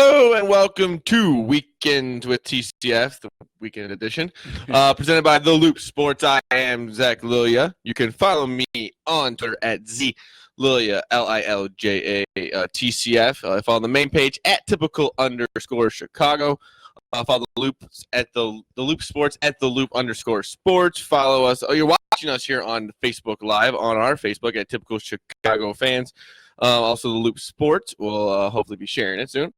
Hello and welcome to Weekend with TCF, the weekend edition, presented by The Loop Sports. I am Zach Lilia. You can follow me on Twitter at ZLilia, Lilja, TCF. Follow the main page at typical_Chicago. Follow the Loop at the Loop Sports at the Loop_sports. Follow us. Oh, you're watching us here on Facebook Live on our Facebook at Typical Chicago Fans. Also, the Loop Sports. We'll hopefully be sharing it soon.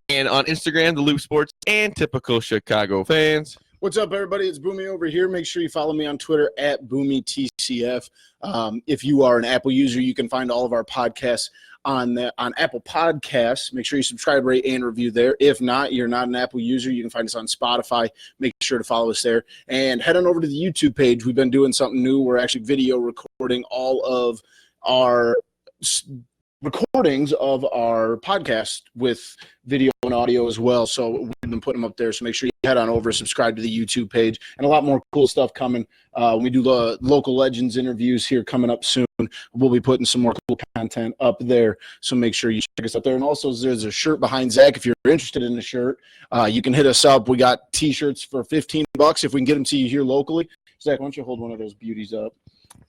And on Instagram, the Loop Sports and Typical Chicago Fans. What's up, everybody? It's Boomy over here. Make sure you follow me on Twitter at BoomyTCF. If you are an Apple user, you can find all of our podcasts on Apple Podcasts. Make sure you subscribe, rate, and review there. If not, you're not an Apple user, you can find us on Spotify. Make sure to follow us there. And head on over to the YouTube page. We've been doing something new. We're actually video recording all of our recordings of our podcast with video and audio as well. So we've been putting them up there. So make sure you head on over, subscribe to the YouTube page, and a lot more cool stuff coming. We do the local legends interviews here coming up soon. We'll be putting some more cool content up there. So make sure you check us out there. And also there's a shirt behind Zach. If you're interested in a shirt, you can hit us up. We got t-shirts for $15 if we can get them to you here locally. Zach, why don't you hold one of those beauties up?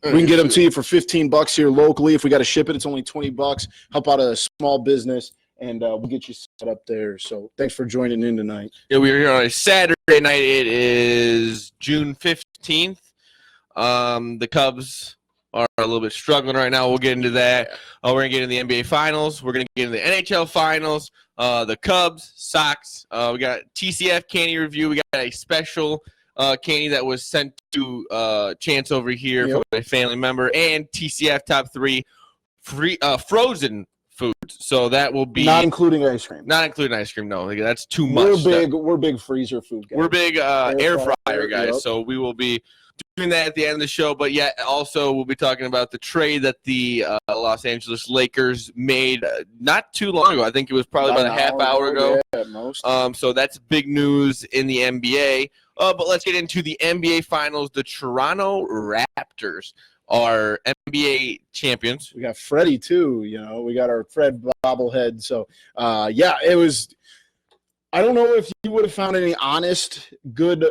We can get them to you for $15 here locally. If we got to ship it, it's only $20. Help out a small business, and we'll get you set up there. So thanks for joining in tonight. Yeah, we are here on a Saturday night. It is June 15th. The Cubs are a little bit struggling right now. We'll get into that. We're going to get into the NBA Finals. We're going to get into the NHL Finals. The Cubs, Sox. We got TCF candy review. We got a special candy that was sent to Chance over here from a family member, and TCF top 3 free frozen foods. So that will be not including ice cream. Not including ice cream. No, that's too much. We're big freezer food guys. We're big air fryer guys. Yep. So we will be doing that at the end of the show. But yeah, also we'll be talking about the trade that the Los Angeles Lakers made not too long ago. I think it was probably about a half hour ago. Yeah, at most. So that's big news in the NBA. But let's get into the NBA Finals. The Toronto Raptors are NBA champions. We got Freddie, too. We got our Fred bobblehead. So, it was – I don't know if you would have found any honest, good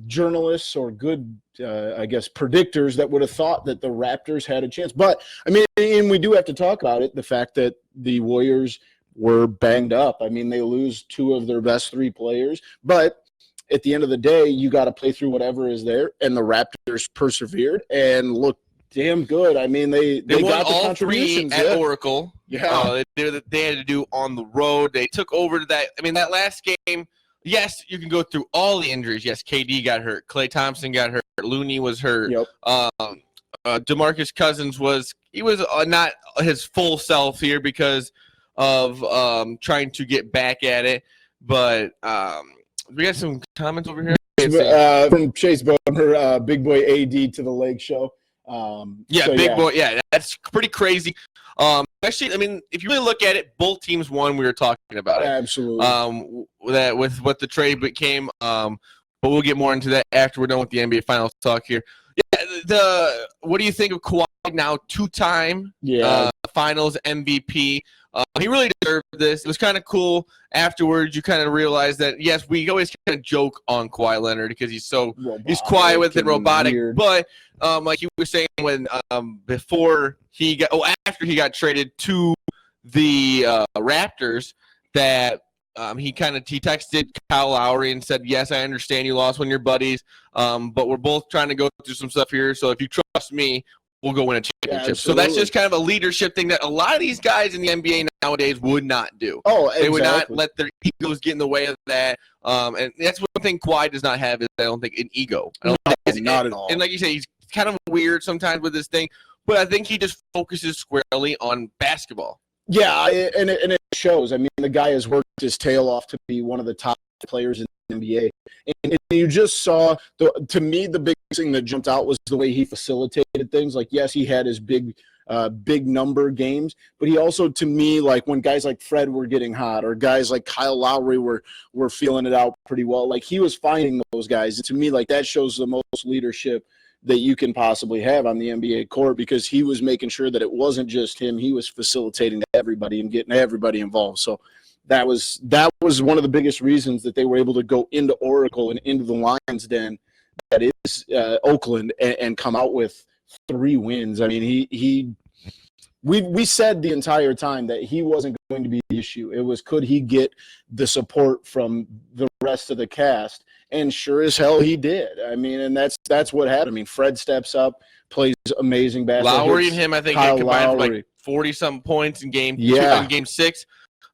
journalists or good, predictors that would have thought that the Raptors had a chance. But, and we do have to talk about it, the fact that the Warriors were banged up. They lose 2 of their best 3 players. But – at the end of the day, you got to play through whatever is there, and the Raptors persevered and looked damn good. They won got the all 3 at Oracle. Yeah, they had to do on the road. They took over to that. That last game. Yes, you can go through all the injuries. Yes, KD got hurt. Klay Thompson got hurt. Looney was hurt. Yep. DeMarcus Cousins was not his full self here because of trying to get back at it, but. We got some comments over here. From Chase Bummer, Big Boy AD to the Lake Show. Big Boy. Yeah, that's pretty crazy. Especially, if you really look at it, both teams won. We were talking about it. Absolutely. That with what the trade became. But we'll get more into that after we're done with the NBA Finals talk here. Yeah, what do you think of Kawhi now? 2-time Finals MVP. He really deserved this. It was kind of cool. Afterwards, you kind of realize that, yes, we always kind of joke on Kawhi Leonard because he's quiet with and robotic. Weird. But like you were saying, when after he got traded to the Raptors, that he texted Kyle Lowry and said, yes, I understand you lost one of your buddies, but we're both trying to go through some stuff here. So if you trust me, we'll go win a championship. So that's just kind of a leadership thing that a lot of these guys in the NBA nowadays would not do. Oh, exactly. They would not let their egos get in the way of that. And that's one thing Kawhi does not have is, I don't think, an ego. I don't think not at all. And like you say, he's kind of weird sometimes with this thing, but I think he just focuses squarely on basketball. Yeah, and it shows. The guy has worked his tail off to be one of the top players in the NBA. And you just saw, to me, the big thing that jumped out was the way he facilitated things. Like, yes, he had his big number games, but he also, to me, like when guys like Fred were getting hot or guys like Kyle Lowry were feeling it out pretty well, like he was finding those guys. And to me, like that shows the most leadership that you can possibly have on the NBA court, because he was making sure that it wasn't just him. He was facilitating everybody and getting everybody involved. So that was one of the biggest reasons that they were able to go into Oracle and into the Lions Den, that is Oakland, and come out with 3 wins. I mean, we said the entire time that he wasn't going to be the issue. It was, could he get the support from the rest of the cast? And sure as hell he did. I mean, and that's what happened. I mean, Fred steps up, plays amazing basketball. Lowry and him, I think, Kyle combined for Lowry. like 40-something points in game Yeah. in game 6.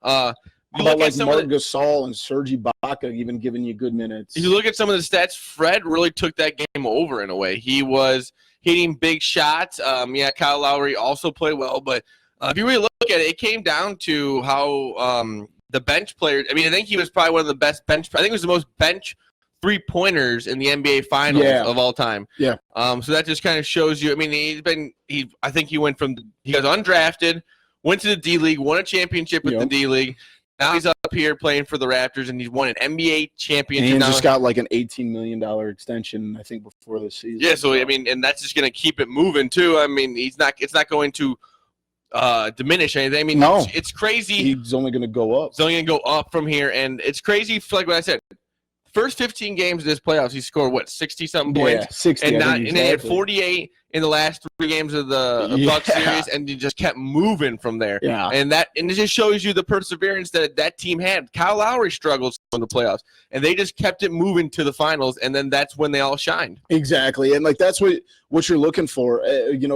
How about like Marc Gasol and Serge Ibaka even giving you good minutes? You look at some of the stats, Fred really took that game over in a way. He was hitting big shots. Kyle Lowry also played well, but if you really look at it, it came down to how the bench players. I mean, I think he was probably one of the best bench. I think it was the most bench 3-pointers in the NBA Finals of all time. Yeah. So that just kind of shows you. I mean, I think he went from he was undrafted, went to the D League, won a championship with the D League. Now he's up here playing for the Raptors, and he's won an NBA championship. And just got like an $18 million extension, I think, before the season. Yeah, so I mean, and that's just going to keep it moving too. I mean, it's not going to diminish anything. I mean, no, it's crazy. He's only going to go up. It's only going to go up from here, and it's crazy. Like what I said, first 15 games of this playoffs, he scored 60-something points. Yeah, 60. And he had 48 in the last 3 games of the Bucks series, and he just kept moving from there. Yeah, and it just shows you the perseverance that team had. Kyle Lowry struggled in the playoffs, and they just kept it moving to the finals, and then that's when they all shined. Exactly, and like that's what you're looking for.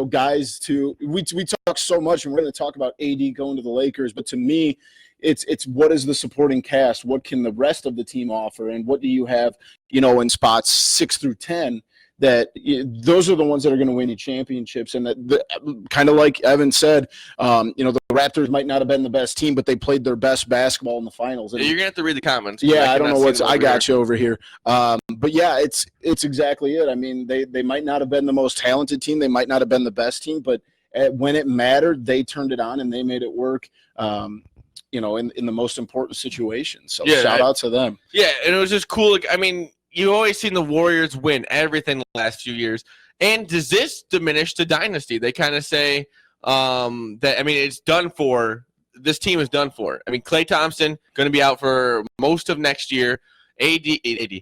Guys. We talk so much, and we're going to talk about AD going to the Lakers, but to me, it's what is the supporting cast? What can the rest of the team offer? And what do you have, in spots 6 through 10, that those are the ones that are going to win you championships. And kind of like Evan said, the Raptors might not have been the best team, but they played their best basketball in the finals. And you're going to have to read the comments. Yeah, I don't know I got you over here. But yeah, it's exactly it. I mean, they might not have been the most talented team. They might not have been the best team, but when it mattered, they turned it on and they made it work. In the most important situations. So shout out to them. Yeah, and it was just cool. I mean, you've always seen the Warriors win everything the last few years. And does this diminish the dynasty? They kind of say that, I mean, it's done for. This team is done for. I mean, Klay Thompson going to be out for most of next year. Kevin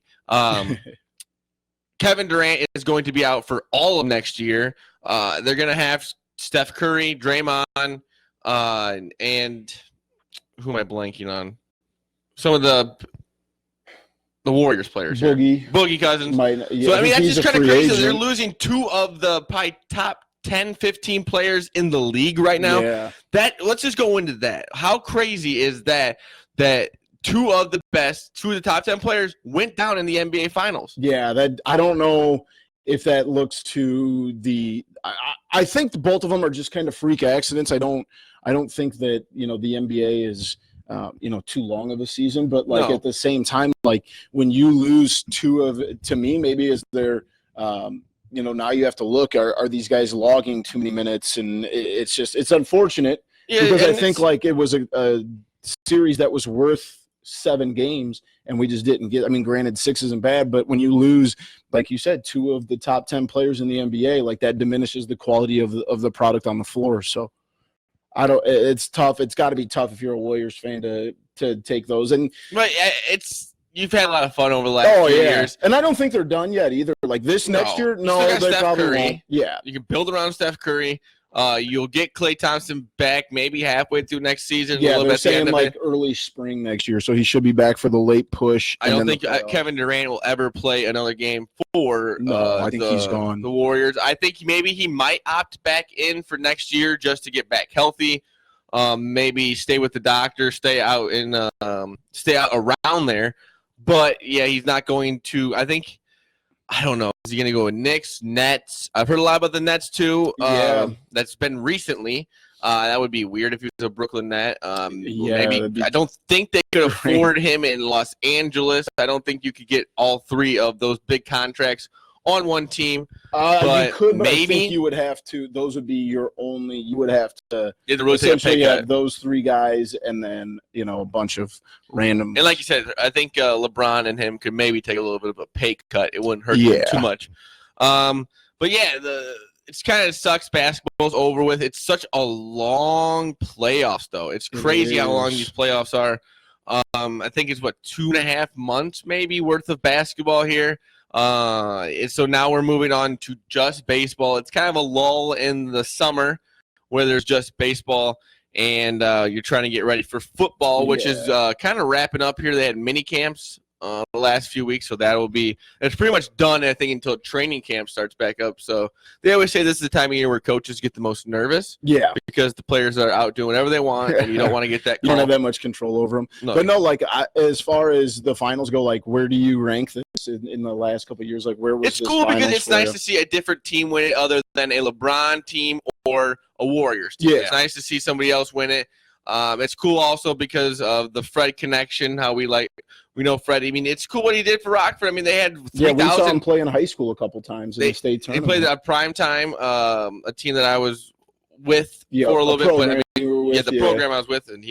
Durant is going to be out for all of next year. They're going to have Steph Curry, Draymond, and who am I blanking on? Some of the Warriors players. Boogie Cousins. So, I mean, that's just kind of crazy. They're losing 2 of the probably top 10, 15 players in the league right now. Yeah. Let's just go into that. How crazy is that 2 of the top 10 players went down in the NBA Finals? Yeah, I don't know if that looks to the I think both of them are just kind of freak accidents. I don't think that, the NBA is too long of a season, but at the same time, like when you lose 2 to me, maybe is there now you have to look, are these guys logging too many minutes? And it's unfortunate because I think like it was a series that was worth 7 games and we just didn't get. I mean, granted, 6 isn't bad, but when you lose, like you said, 2 of the top 10 players in the NBA, like that diminishes the quality of the product on the floor. So it's tough. It's got to be tough if you're a Warriors fan to take those. And you've had a lot of fun over the last few years. And I don't think they're done yet either. Like this next year, they probably won't. Yeah. You can build around Steph Curry. You'll get Klay Thompson back maybe halfway through next season. Yeah, they're saying like early spring next year, so he should be back for the late push. I don't think Kevin Durant will ever play another game for I think he's gone. The Warriors. I think maybe he might opt back in for next year just to get back healthy. Maybe stay with the doctor, stay out around there. But yeah, he's not going to. I don't know. Is he going to go with Knicks, Nets? I've heard a lot about the Nets too. That's been recently. That would be weird if he was a Brooklyn Net. Maybe I don't think they could afford him in Los Angeles. I don't think you could get all 3 of those big contracts on one team. You could, but maybe I think you would have to. Those would be your only. You would have to essentially have those 3 guys, and then a bunch of random. And like you said, I think LeBron and him could maybe take a little bit of a pay cut. It wouldn't hurt them too much. But yeah, it's kind of sucks. Basketball's over with. It's such a long playoffs, though. It's crazy how long these playoffs are. I think it's 2.5 months maybe worth of basketball here. So now we're moving on to just baseball. It's kind of a lull in the summer where there's just baseball, and you're trying to get ready for football, which is kind of wrapping up here. They had mini camps the last few weeks, so it's pretty much done, I think, until training camp starts back up. So they always say this is the time of year where coaches get the most nervous, because the players are out doing whatever they want, and you don't want to get that call. You don't have that much control over them. No. But no, like as far as the finals go, like where do you rank this in the last couple of years? Like where was it's this cool because it's nice you? to see a different team win it other than a LeBron team or a Warriors team. It's nice to see somebody else win it. It's cool also because of the Fred connection, how we know Fred. I mean, it's cool what he did for Rockford. I mean, they had 3,000. We saw him play in high school a couple times in the state tournament. They played at prime time, a team that I was with for a little bit. But the program I was with, and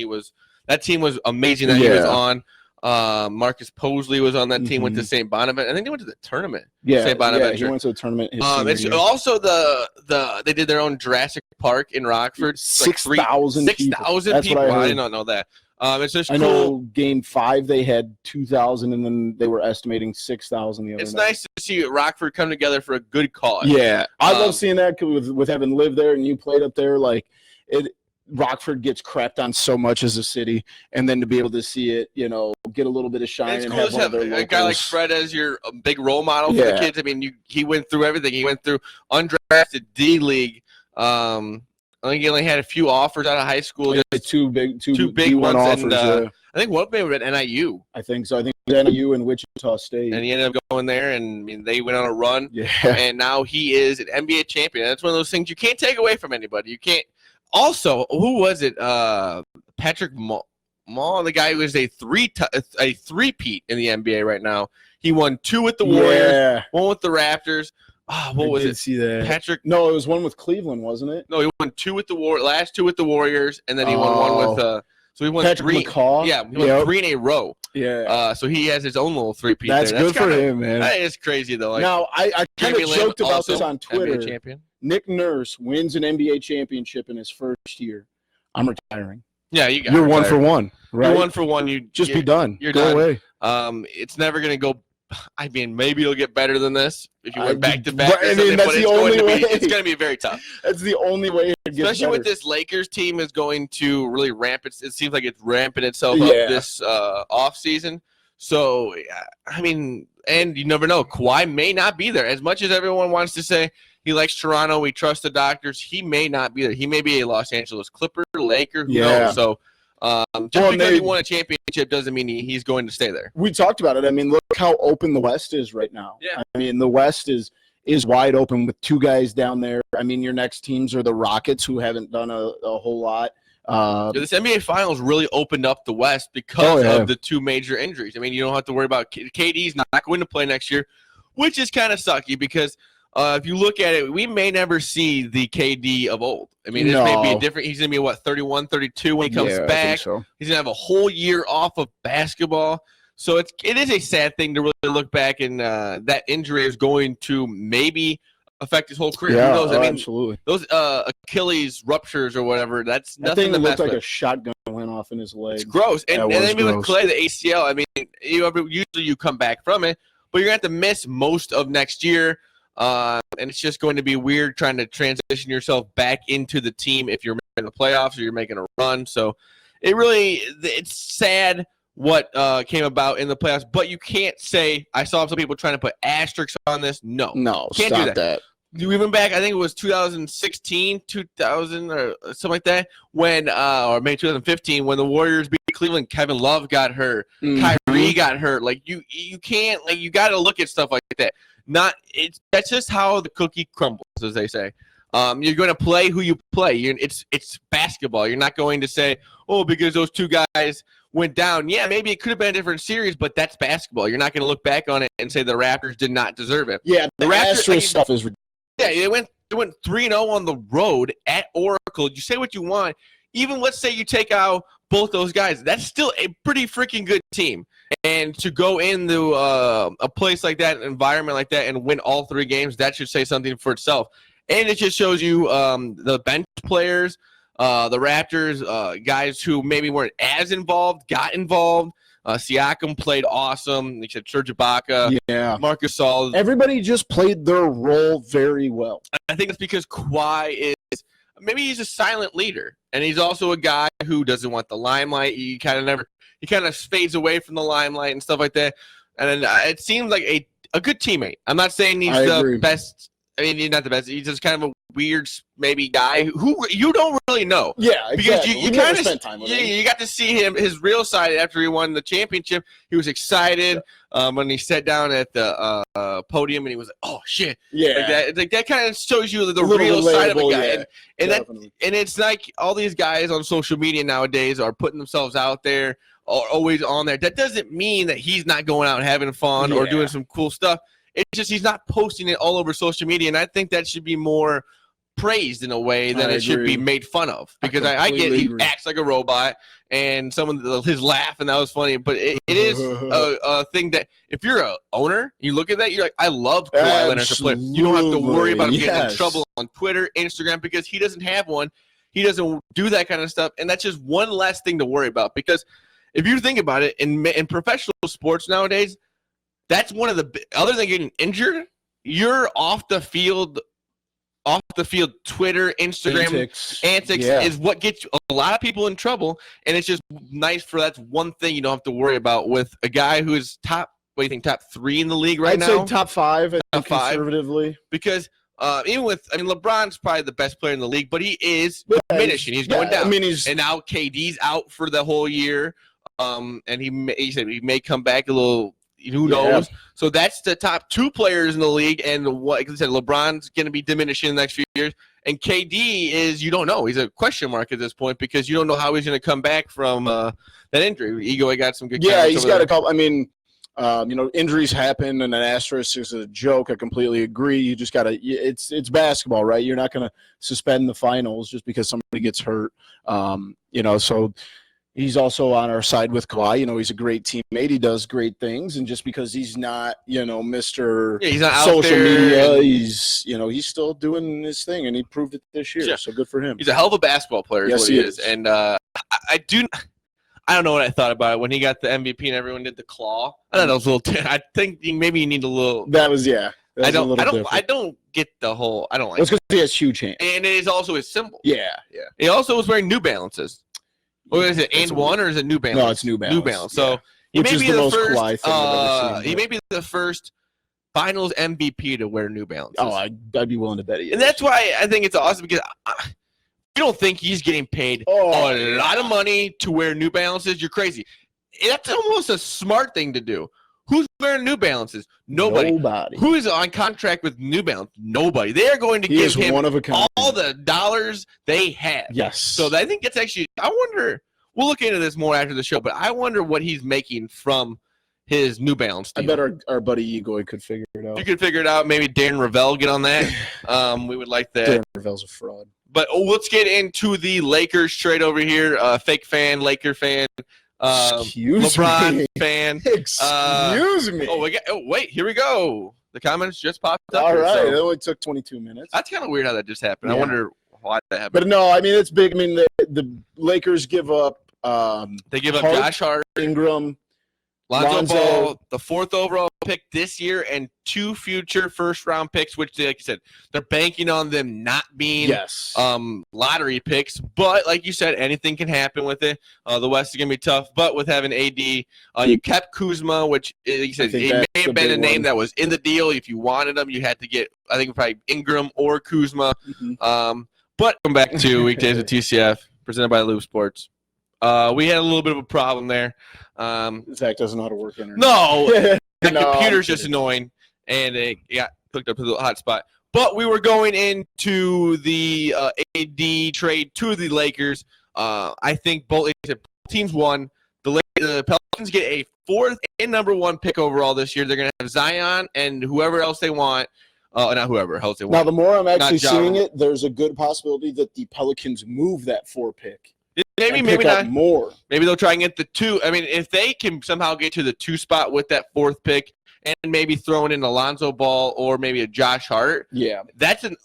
that team was amazing that he was on. Marcus Posley was on that team, went to St. Bonaventure. I think they went to the tournament. St. Bonaventure. He went to the tournament. It's also they did their own Jurassic Park in Rockford. 6,000 people. That's people. what I heard. I did not know that. It's just I cool. know Game 5 they had 2,000, and then they were estimating 6,000 the other It's night. nice to see Rockford come together for a good cause. Yeah, I love seeing that with having lived there and you played up there. Like Rockford gets crapped on so much as a city, and then to be able to see it, get a little bit of shine. It's and cool have to have a guy like Fred as your big role model for the kids. I mean, he went through everything. He went through undrafted D-League. I think he only had a few offers out of high school. Two big ones. Offers, and I think one of them was at NIU. I think so. I think it was NIU and Wichita State. And he ended up going there, and I mean, they went on a run. Yeah. And now he is an NBA champion. That's one of those things you can't take away from anybody. You can't. Also, who was it? Patrick Mall, the guy who is a three-peat in the NBA right now. He won 2 with the Warriors, 1 with the Raptors. What was it? See that. Patrick? No, it was 1 with Cleveland, wasn't it? No, he won 2 with the last 2 with the Warriors, and then he won 1 with. So he won Patrick 3. McCaw? Yeah, he won 3 in a row. Yeah. So he has his own little three-peat. That's good for him, man. That is crazy though. Like, now I kind of joked about this on Twitter. NBA champion. Nick Nurse wins an NBA championship in his first year. I'm retiring. Yeah, you're 1 for 1. Right? You're 1 for 1. You just be done. You're Go done. away. It's never gonna go. I mean, maybe it'll get better than this if you went back to back. I mean, that's the only way. It's going to be very tough. That's the only way it gets Especially better. with this Lakers team is going to really ramp. It seems like it's ramping itself up this off season. So, I mean, and you never know. Kawhi may not be there. As much as everyone wants to say he likes Toronto, we trust the doctors, he may not be there. He may be a Los Angeles Clipper, Laker, who knows? So, just because he won a championship doesn't mean he's going to stay there. We talked about it. I mean, look how open the West is right now. Yeah. I mean, the West is wide open with 2 guys down there. I mean, your next teams are the Rockets, who haven't done a whole lot. This NBA Finals really opened up the West because of the 2 major injuries. I mean, you don't have to worry about KD's not going to play next year, which is kind of sucky because if you look at it, we may never see the KD of old. I mean, this may be a different. He's going to be, 31, 32 when he comes back. I think so. He's going to have a whole year off of basketball. So it is a sad thing to really look back, and that injury is going to maybe affect his whole career. Yeah, Who knows? I mean, absolutely. Those Achilles ruptures or whatever, that's nothing to to looked mess like with. A shotgun went off in his leg. It's gross. And then gross. with Clay, the ACL, I mean, usually you come back from it, but you're going to have to miss most of next year. And it's just going to be weird trying to transition yourself back into the team if you're in the playoffs or you're making a run. So it's sad what came about in the playoffs, but you can't say, I saw some people trying to put asterisks on this. No, can't stop do that. You even back, I think it was 2016, 2000 or something like that, when or maybe 2015 when the Warriors beat Cleveland. Kevin Love got hurt, Kyrie got hurt. Like you can't, like, you got to look at stuff like that. That's just how the cookie crumbles, as they say. You're going to play who you play. It's basketball. You're not going to say, oh, because those 2 guys went down. Yeah, maybe it could have been a different series, but that's basketball. You're not going to look back on it and say the Raptors did not deserve it. Yeah, the Raptors stuff is ridiculous. Yeah, they went 3-0 on the road at Oracle. You say what you want. Even let's say you take out both those guys, that's still a pretty freaking good team. And to go into a place like that, an environment like that, and win all 3 games, that should say something for itself. And it just shows you the bench players, The Raptors, guys who maybe weren't as involved, got involved. Siakam played awesome. Like I said, Serge Ibaka, Marcus Gasol. Everybody just played their role very well. I think it's because Kawhi is maybe he's a silent leader, and he's also a guy who doesn't want the limelight. He kind of fades away from the limelight and stuff like that. And then it seems like a good teammate. I'm not saying he's the best. I mean, he's not the best. He's just kind of a weird, maybe guy who you don't really know. Yeah, exactly. Because you kind of spent time with him. You got to see his real side after he won the championship. He was excited when he sat down at the podium and he was like, "Oh shit!" Yeah, like that kind of shows you the real side of a guy. Yeah, and it's like all these guys on social media nowadays are putting themselves out there, are always on there. That doesn't mean that he's not going out and having fun or doing some cool stuff. It's just he's not posting it all over social media, and I think that should be more praised in a way than it should be made fun of. Because I get he acts like a robot, and his laugh, and that was funny. But it is a thing that if you're a owner, you look at that, you're like, I love Kawhi Leonard as a player. You don't have to worry about him getting in trouble on Twitter, Instagram, because he doesn't have one. He doesn't do that kind of stuff, and that's just one less thing to worry about. Because if you think about it, in professional sports nowadays, that's one of the other than getting injured, you're off the field. Twitter, Instagram antics is what gets a lot of people in trouble, and it's just nice for that's one thing you don't have to worry about with a guy who is top. What do you think? Top 3 in the league right now? I'd say top 5, conservatively. Because even LeBron's probably the best player in the league, but he is diminishing. He's going down. And now KD's out for the whole year. And he said he may come back a little. Who knows? So that's the top 2 players in the league, and like I said, LeBron's going to be diminishing in the next few years, and KD is you don't know. He's a question mark at this point because you don't know how he's going to come back from that injury. Ego got some good. Yeah, he's got a couple. I mean, injuries happen, and an asterisk is a joke. I completely agree. You just got to. It's basketball, right? You're not going to suspend the finals just because somebody gets hurt. So. He's also on our side with Kawhi. He's a great teammate. He does great things, and just because he's not, Mr. He's not social media, he's still doing his thing, and he proved it this year. So good for him. He's a hell of a basketball player. Yes, he is. And I don't know what I thought about it when he got the MVP and everyone did the claw. I thought that was a little. I think maybe you need a little. That was I don't get the whole. I don't like. That's because he has huge hands, and it is also his symbol. Yeah. He also was wearing New Balances. What is it? And one or is it New Balance? No, it's New Balance. New Balance. So he may be the first. Kawhi thing I've ever seen. He may be the first Finals MVP to wear New Balance. Oh, I'd be willing to bet he is. And that's why I think it's awesome because you don't think he's getting paid a lot of money to wear New Balances. You're crazy. That's almost a smart thing to do. Who's wearing New Balances? Nobody. Who is on contract with New Balance? Nobody. They are going to give him all the dollars they have. Yes. So I think it's actually – I wonder – we'll look into this more after the show, but I wonder what he's making from his New Balance deal. I bet our buddy Egoy could figure it out. You could figure it out. Maybe Darren Ravel get on that. We would like that. Darren Ravel's a fraud. But let's get into the Lakers trade over here. Fake fan, Laker fan. LeBron fan. Excuse me. Wait, here we go. The comments just popped up. All right, it only took 22 minutes. That's kind of weird how that just happened. I wonder why that happened. But no, I mean it's big. I mean the Lakers give up. They give up Josh Hart, Ingram, Lonzo Ball, the 4th overall pick this year, and 2 future first-round picks, which, like you said, they're banking on them not being lottery picks. But like you said, anything can happen with it. The West is going to be tough. But with having AD, you kept Kuzma, which he said it may have been a name that was in the deal. If you wanted him, you had to get, I think, probably Ingram or Kuzma. But come back to Weekdays with TCF, presented by Loop Sports. We had a little bit of a problem there. Zach doesn't know how to work internet. No, the computer's just annoying, and it got hooked up to the hotspot. But we were going into the AD trade to the Lakers. I think both teams won. The Pelicans get a 4th and number 1 pick overall this year. They're going to have Zion and whoever else they want. Not whoever else they want. Now, the more I'm actually seeing it, there's a good possibility that the Pelicans move that 4 pick. Maybe not more. Maybe they'll try and get the 2. I mean, if they can somehow get to the 2 spot with that 4th pick and maybe throwing in Alonzo Ball or maybe a Josh Hart. Yeah. That's an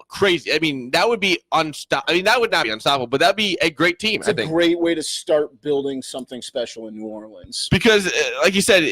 crazy. I mean, that would be unstoppable. I mean, that would not be unstoppable, but that'd be a great team. It's a great way to start building something special in New Orleans. Because, like you said,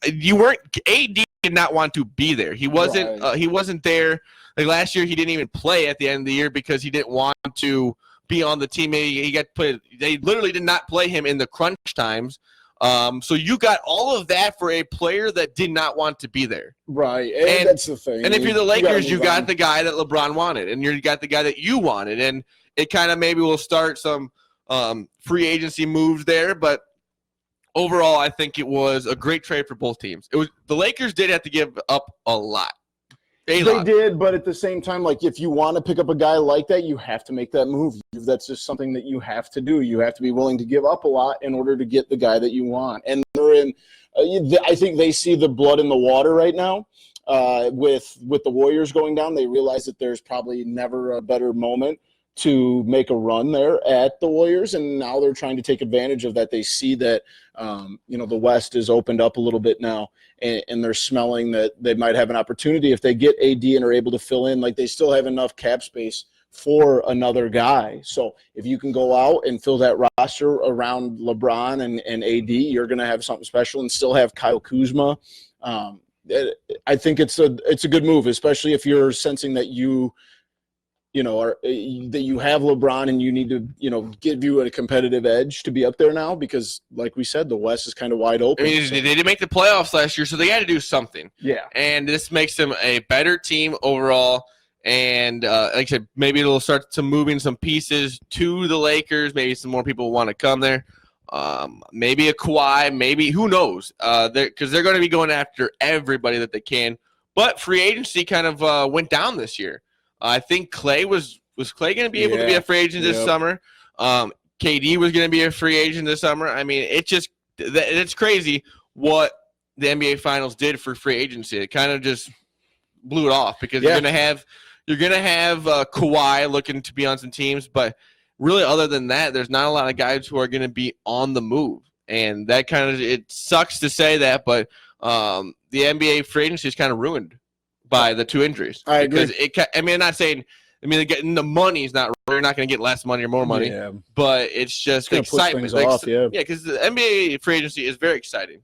AD did not want to be there. He wasn't. Right. He wasn't there. Like last year, he didn't even play at the end of the year because he didn't want to be on the team. He got put. They literally did not play him in the crunch times. So you got all of that for a player that did not want to be there. Right, and that's the thing. And if you're the Lakers, you got the guy that LeBron wanted, and you got the guy that you wanted, and it kind of maybe will start some free agency moves there. But overall, I think it was a great trade for both teams. It was the Lakers did have to give up a lot. They did, but at the same time, like if you want to pick up a guy like that, you have to make that move. That's just something that you have to do. You have to be willing to give up a lot in order to get the guy that you want. And they're in. I think they see the blood in the water right now. With the Warriors going down, they realize that there's probably never a better moment to make a run there at the Warriors, and now they're trying to take advantage of that. They see that the West is opened up a little bit now, and they're smelling that they might have an opportunity if they get AD and are able to fill in. Like they still have enough cap space for another guy. So if you can go out and fill that roster around LeBron and AD, you're going to have something special and still have Kyle Kuzma. I think it's a good move, especially if you're sensing that that you have LeBron and you need to, give you a competitive edge to be up there now because, like we said, the West is kind of wide open. I mean, they didn't make the playoffs last year, so they had to do something. Yeah. And this makes them a better team overall. And like I said, maybe it'll start to moving some pieces to the Lakers. Maybe some more people want to come there. Maybe a Kawhi, maybe who knows? Because they're going to be going after everybody that they can. But free agency kind of went down this year. I think Clay was Clay going to be able to be a free agent this summer. KD was going to be a free agent this summer. I mean, it's crazy what the NBA Finals did for free agency. It kind of just blew it off because you're going to have Kawhi looking to be on some teams, but really other than that, there's not a lot of guys who are going to be on the move, and that kind of it sucks to say that, but the NBA free agency is kind of ruined by the two injuries. I agree. I'm not saying. I mean, getting the money is not. You're not going to get less money or more money. Yeah. But it's just excitement. Because the NBA free agency is very exciting.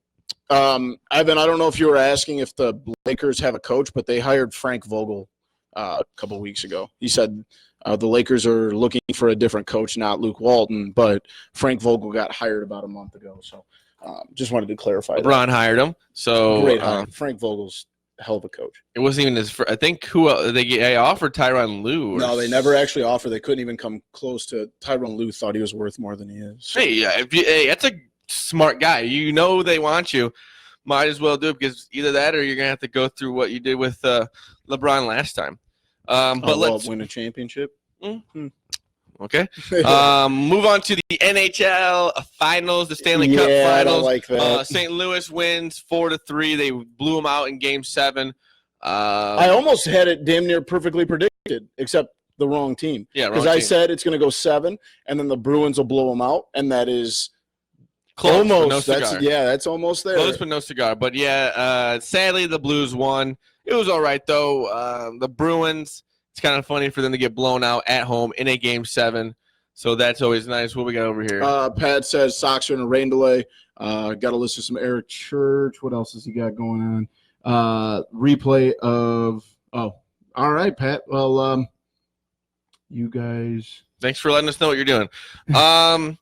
Ivan, I don't know if you were asking if the Lakers have a coach, but they hired Frank Vogel a couple of weeks ago. He said the Lakers are looking for a different coach, not Luke Walton, but Frank Vogel got hired about a month ago. So just wanted to clarify that. LeBron hired him. So great hire. Frank Vogel's hell of a coach. It wasn't even his first. I think they offered Tyronn Lue. No, they never actually offered. They couldn't even come close to. Tyronn Lue thought he was worth more than he is. Hey, that's a smart guy. You know they want you. Might as well do it because either that or you're gonna have to go through what you did with LeBron last time. But let's win a championship. Mm-hmm. Okay. Move on to the NHL Finals, the Stanley Cup Finals. I like that. St. Louis wins 4-3. They blew them out in Game 7. I almost had it damn near perfectly predicted, except the wrong team. Yeah, because I said it's going to go 7, and then the Bruins will blow them out, and that is close. Almost. No cigar. That's almost there. Close, but no cigar. But sadly the Blues won. It was all right though. The Bruins. It's kind of funny for them to get blown out at home in a Game 7. So that's always nice. What we got over here? Pat says Sox are in a rain delay. Got to listen to some Eric Church. What else has he got going on? Replay of – all right, Pat. Well, you guys – thanks for letting us know what you're doing. But,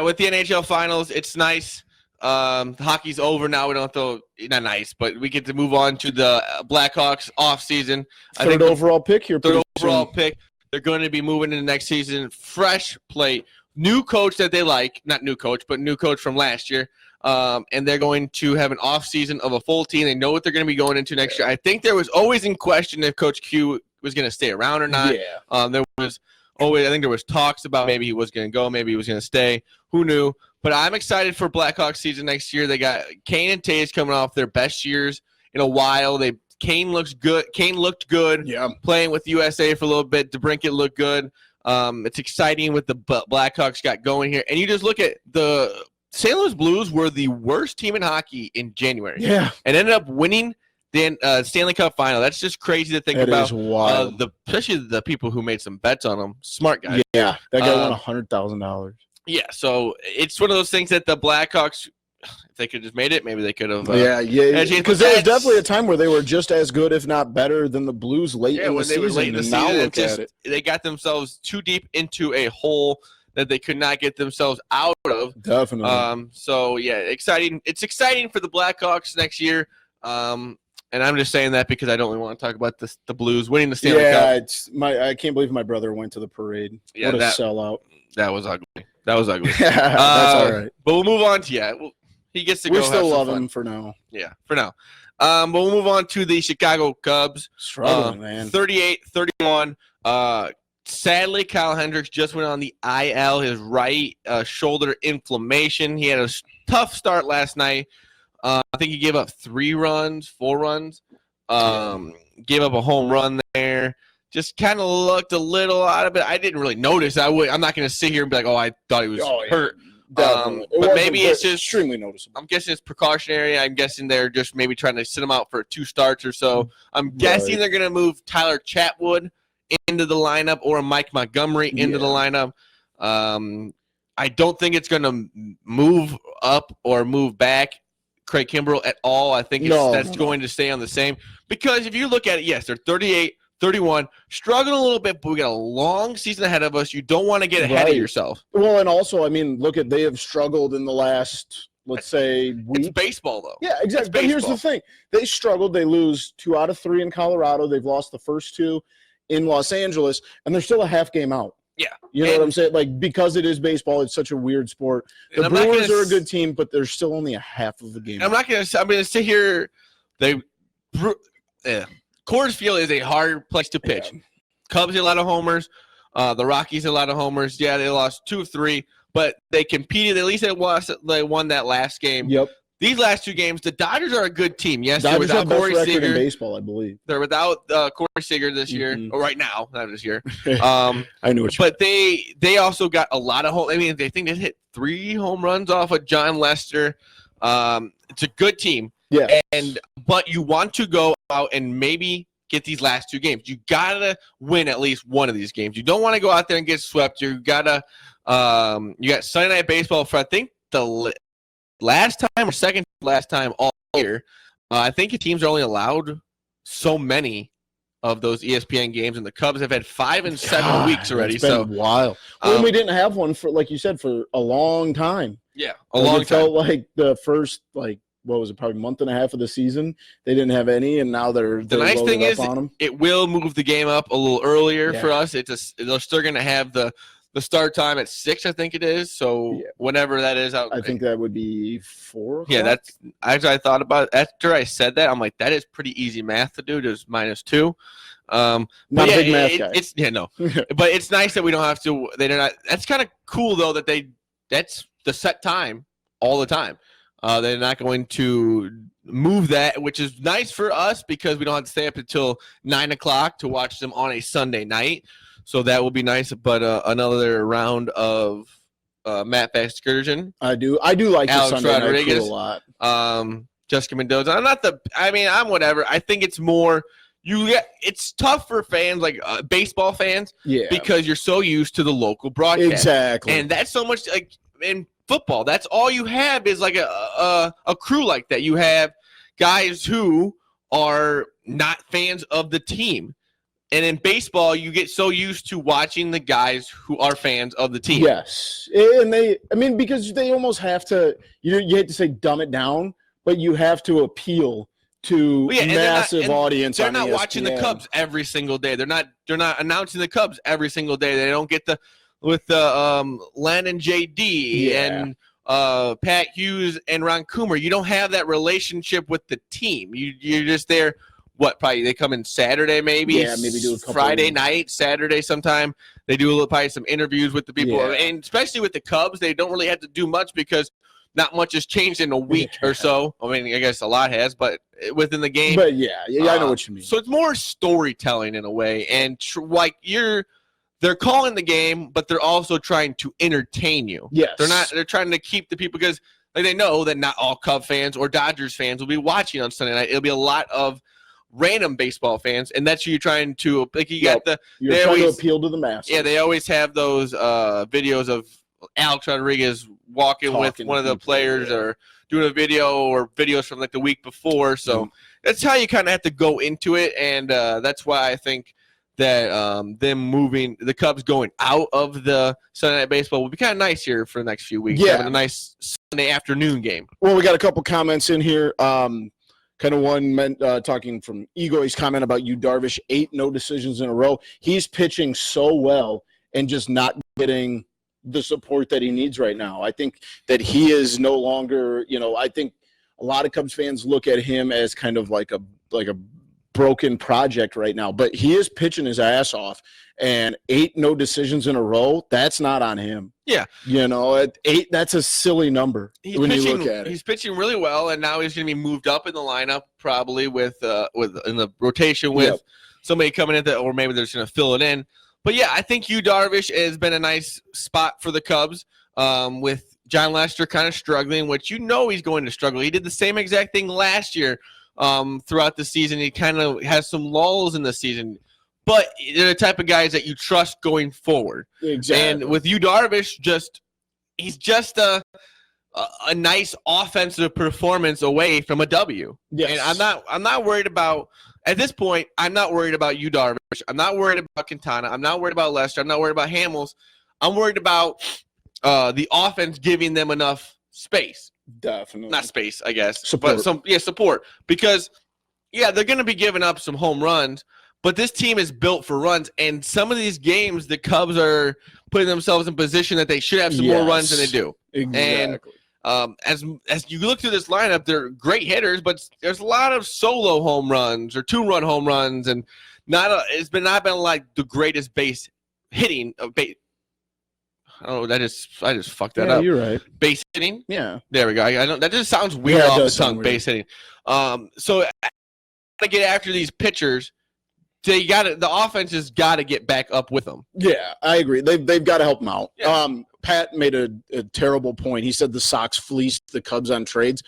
with the NHL Finals, it's nice. Hockey's over now. We don't have to – not nice, but we get to move on to the Blackhawks offseason. Third overall pick here. Third overall pick. They're going to be moving into next season. Fresh plate. New coach that they like. Not new coach, but new coach from last year. And they're going to have an offseason of a full team. They know what they're going to be going into next year. I think there was always in question if Coach Q was going to stay around or not. Yeah. There was always – I think there was talks about maybe he was going to go, maybe he was going to stay. Who knew? But I'm excited for Blackhawks season next year. They got Kane and Taves coming off their best years in a while. Kane looks good. Kane looked good playing with USA for a little bit. DeBrincat looked good. It's exciting what the Blackhawks got going here. And you just look at the St. Louis Blues were the worst team in hockey in January. Yeah. And ended up winning the Stanley Cup final. That's just crazy to think That about. is wild. Especially the people who made some bets on them. Smart guys. Yeah. That guy won $100,000. Yeah, so it's one of those things that the Blackhawks, if they could have just made it, maybe they could have. Yeah, because there was definitely a time where they were just as good, if not better, than the Blues late in the season. Late in the now season, look at it. They got themselves too deep into a hole that they could not get themselves out of. Definitely. So yeah, exciting. It's exciting for the Blackhawks next year. And I'm just saying that because I don't really want to talk about the Blues winning the Stanley Cup. Yeah, I can't believe my brother went to the parade. Yeah, what a sellout. That was ugly. That's all right. But we'll move on to he gets to go. We still love fun. him for now. Yeah, for now. But we'll move on to the Chicago Cubs. Struggling, man. 38-31. Sadly, Kyle Hendricks just went on the IL. His right shoulder inflammation. He had a tough start last night. I think he gave up 4 runs. Gave up a home run there. Just kind of looked a little out of it. I didn't really notice. I'm not going to sit here and be like, oh, I thought he was hurt. But maybe it's just extremely noticeable. I'm guessing it's precautionary. I'm guessing they're just maybe trying to sit him out for 2 starts or so. I'm guessing they're going to move Tyler Chatwood into the lineup or Mike Montgomery into the lineup. I don't think it's going to move up or move back Craig Kimbrell at all. I think that's going to stay on the same. Because if you look at it, yes, they're 38-31, struggling a little bit, but we got a long season ahead of us. You don't want to get ahead of yourself. Well, and also, I mean, they have struggled in the last, let's say, week. It's baseball, though. Yeah, exactly. But here's the thing. They struggled. They lose 2 out of 3 in Colorado. They've lost the first 2 in Los Angeles, and they're still a half game out. Yeah. You know what I'm saying? Like, because it is baseball, it's such a weird sport. The Brewers are a good team, but they're still only a half of the game. I'm going to sit here. Coors Field is a hard place to pitch. Yeah. Cubs a lot of homers. The Rockies a lot of homers. Yeah, they lost 2 of 3, but they competed. At least they won that last game. Yep. These last 2 games, the Dodgers are a good team. Yes, Dodgers they're without Corey Seager in baseball, I believe. They're without Corey Seager this year, or right now, not this year. I knew what you But they also got a lot of home. I mean, they think they hit 3 home runs off of John Lester. It's a good team. Yeah. But you want to go out and maybe get these last 2 games. You gotta win at least one of these games. You don't want to go out there and get swept. You gotta. You got Sunday Night Baseball for I think the last time or second last time all year. I think your teams are only allowed so many of those ESPN games, and the Cubs have had 5 and 7 weeks already. It's been wild. Well, we didn't have one for, like you said, for a long time. Yeah, a long time. It felt like the first, what was it, probably month and a half of the season, they didn't have any, and now they're the nice thing is on them. It will move the game up a little earlier for us. They're still going to have the start time at 6, I think it is. So whenever that is out, I think that would be 4 o'clock. Yeah, that's as I thought about it. After I said that, I'm like, that is pretty easy math to do. Just -2. Not a big math guy. But it's nice that we don't have to. They're not. That's kind of cool though that that's the set time all the time. They're not going to move that, which is nice for us because we don't have to stay up until 9 o'clock to watch them on a Sunday night. So that will be nice. But another round of Matt excursion. I do like Alex the Sunday Rodriguez, night crew a lot. Jessica Mendoza. I'm whatever. I think it's more. It's tough for fans like baseball fans, because you're so used to the local broadcast. Exactly, and that's so much like in football. That's all you have is like a crew like that. You have guys who are not fans of the team. And in baseball, you get so used to watching the guys who are fans of the team. Yes. And because they almost have to, you hate to say dumb it down, but you have to appeal to massive audience. They're not watching the Cubs every single day. They're not announcing the Cubs every single day. They don't get with Len and JD and Pat Hughes and Ron Coomer. You don't have that relationship with the team. You're just there. Probably they come in Saturday maybe? Yeah, maybe do a couple Friday night, Saturday sometime. They do probably some interviews with the people. Yeah. And especially with the Cubs, they don't really have to do much because not much has changed in a week or so. I mean, I guess a lot has, but within the game. But I know what you mean. So it's more storytelling in a way. And they're calling the game, but they're also trying to entertain you. Yes. They're trying to keep the people, because like they know that not all Cub fans or Dodgers fans will be watching on Sunday night. It'll be a lot of random baseball fans, and that's who you're trying to, like, you're trying to appeal to the masses. Yeah, they always have those videos of Alex Rodriguez talking with one of the players, or doing a video, or videos from like the week before. So that's how you kind of have to go into it, and that's why I think that the Cubs going out of the Sunday Night Baseball will be kind of nice here for the next few weeks. Yeah, having a nice Sunday afternoon game. Well, we got a couple comments in here. Kind of one talking from Ego's comment about Yu Darvish, 8 no decisions in a row. He's pitching so well and just not getting the support that he needs right now. I think that he is no longer, I think a lot of Cubs fans look at him as kind of like a broken project right now, but he is pitching his ass off, and 8 no decisions in a row, that's not on him. Yeah. At 8, that's a silly number you look at it. He's pitching really well, and now he's going to be moved up in the lineup, probably with in the rotation with somebody coming in, or maybe they're just going to fill it in. But yeah, I think Yu Darvish has been a nice spot for the Cubs, with John Lester kind of struggling, which he's going to struggle. He did the same exact thing last year. Throughout the season, he kind of has some lulls in the season, but they're the type of guys that you trust going forward. Exactly. And with Yu Darvish, he's just a nice offensive performance away from a W. Yes. And I'm not worried about, at this point, I'm not worried about Yu Darvish. I'm not worried about Quintana. I'm not worried about Lester. I'm not worried about Hamels. I'm worried about the offense giving them enough space. Definitely. Not space, I guess. Support. But support. Because, they're going to be giving up some home runs, but this team is built for runs, and some of these games, the Cubs are putting themselves in position that they should have some more runs than they do. Exactly. And as you look through this lineup, they're great hitters, but there's a lot of solo home runs or 2-run home runs, and it's not been like the greatest base hitting. Oh, I just fucked that up. Yeah, you're right. Base hitting. Yeah. There we go. I know that just sounds weird off the tongue. Base hitting. So to get after these pitchers, the offense has got to get back up with them. Yeah, I agree. They've got to help them out. Yeah. Pat made a terrible point. He said the Sox fleeced the Cubs on trades.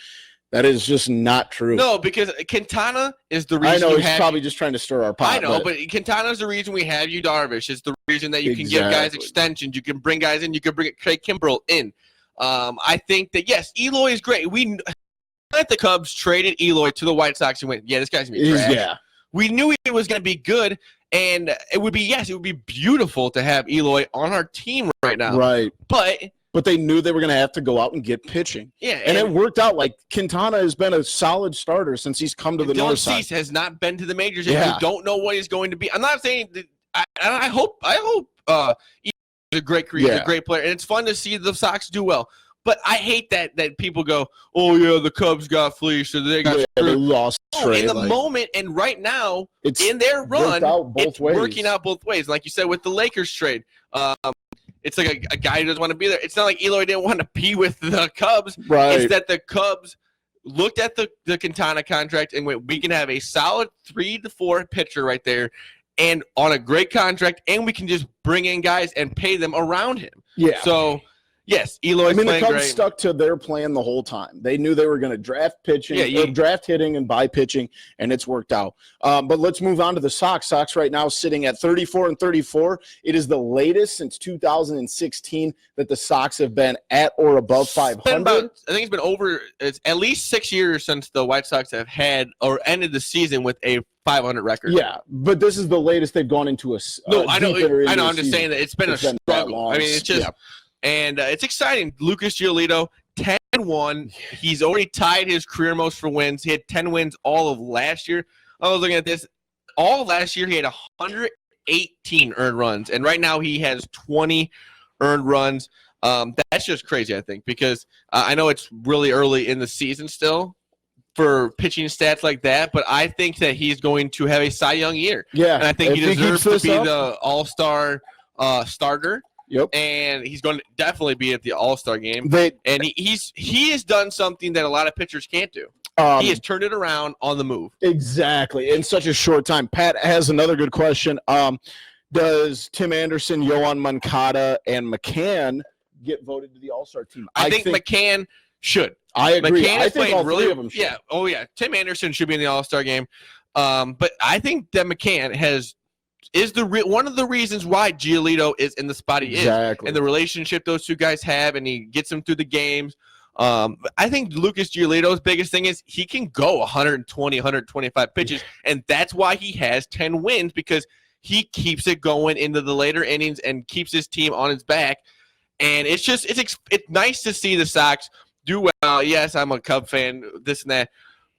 That is just not true. No, because Quintana is the reason. I know he's probably just trying to stir our pot. I know, but Quintana is the reason we have Yu Darvish. It's the reason that you can give guys extensions. You can bring guys in. You can bring Craig Kimbrell in. I think that, yes, Eloy is great. We let the Cubs traded Eloy to the White Sox and went, this guy's going to be trash. Yeah. We knew he was going to be good, and it would be beautiful to have Eloy on our team right now. Right. But they knew they were going to have to go out and get pitching. Yeah. And it worked out. Like, Quintana has been a solid starter since he's come to the North Side. Cease has not been to the majors yet. You don't know what he's going to be. I'm not saying that I hope he's a great creator, a great player, and it's fun to see the Sox do well. But I hate that people go, the Cubs got fleeced, so they got screwed. They lost in the moment, and right now, in their run, it's working out both ways. Like you said with the Lakers trade, it's like a guy who doesn't want to be there. It's not like Eloy didn't want to be with the Cubs. Right. It's that the Cubs looked at the Quintana contract and went, we can have a solid 3 to 4 pitcher right there and on a great contract, and we can just bring in guys and pay them around him. Yeah. So, yes, Eloy's the playing Cubs great. stuck to their plan the whole time. They knew they were going to draft pitching, draft hitting, and buy pitching, and it's worked out. But let's move on to the Sox. Sox right now sitting at 34-34. It is the latest since 2016 that the Sox have been at or above 500. I think it's at least 6 years since the White Sox have had or ended the season with a 500 record. Yeah, but this is the latest they've gone into a I know. I'm just saying that it's been a struggle. I mean, it's just and it's exciting. Lucas Giolito, 10-1. He's already tied his career most for wins. He had 10 wins all of last year. I was looking at this. All of last year, he had 118 earned runs, and right now he has 20 earned runs. That's just crazy, I think, because I know it's really early in the season still for pitching stats like that, but I think that he's going to have a Cy Young year. Yeah. And I think he deserves to be the all-star starter. Yep. And he's going to definitely be at the All-Star game. And he has done something that a lot of pitchers can't do. He has turned it around on the move. Exactly. In such a short time. Pat has another good question. does Tim Anderson, Yohan Moncada, and McCann get voted to the All-Star team? I think McCann should. I agree. McCann I think all really, three of them should. Yeah. Oh, yeah. Tim Anderson should be in the All-Star game. But I think that McCann is one of the reasons why Giolito is in the spot he is. And the relationship those two guys have, and he gets them through the games. I think Lucas Giolito's biggest thing is he can go 120, 125 pitches, and that's why he has 10 wins, because he keeps it going into the later innings and keeps his team on his back. And it's nice to see the Sox do well. Yes, I'm a Cub fan, this and that.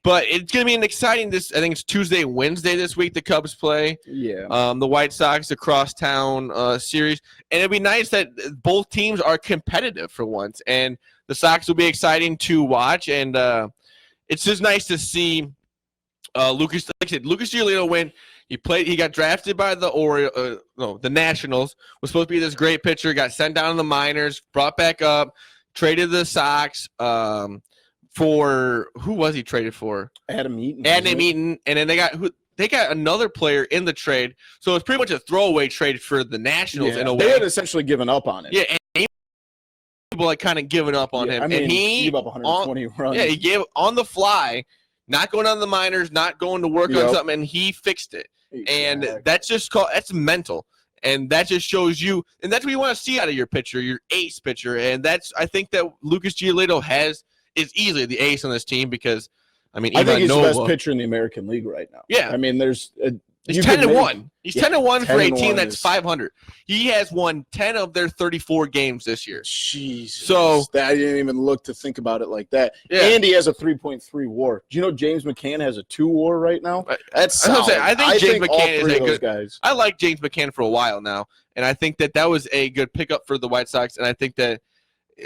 But it's going to be an exciting, I think it's Tuesday, Wednesday this week the Cubs play. Yeah. The White Sox, the crosstown series. And it'd be nice that both teams are competitive for once. And the Sox will be exciting to watch. And it's just nice to see Lucas Giolito win. He got drafted by the Nationals. Was supposed to be this great pitcher. Got sent down to the minors, brought back up, traded to the Sox. For who was he traded for? Adam Eaton. And then they got another player in the trade. So it's pretty much a throwaway trade for the Nationals in a way. They had essentially given up on it. Yeah, and people had kind of given up on him. I mean, and he gave up 120 runs. Yeah, he gave on the fly, not going on the minors, not going to work on something, and he fixed it. Exactly. And that's mental. And that just shows you, and that's what you want to see out of your pitcher, your ace pitcher. And I think that Lucas Giolito is easily the ace on this team, because, I mean, I think he's Nova, the best pitcher in the American League right now. Yeah. I mean, he's 10-1. He's 10-1 for a team that's 500. He has won 10 of their 34 games this year. Jesus. So I didn't even look to think about it like that. Yeah. And he has a 3.3 WAR. Do you know James McCann has a 2 WAR right now? That's solid. I think James McCann is a good guys. I like James McCann for a while now, and I think that was a good pickup for the White Sox, and I think that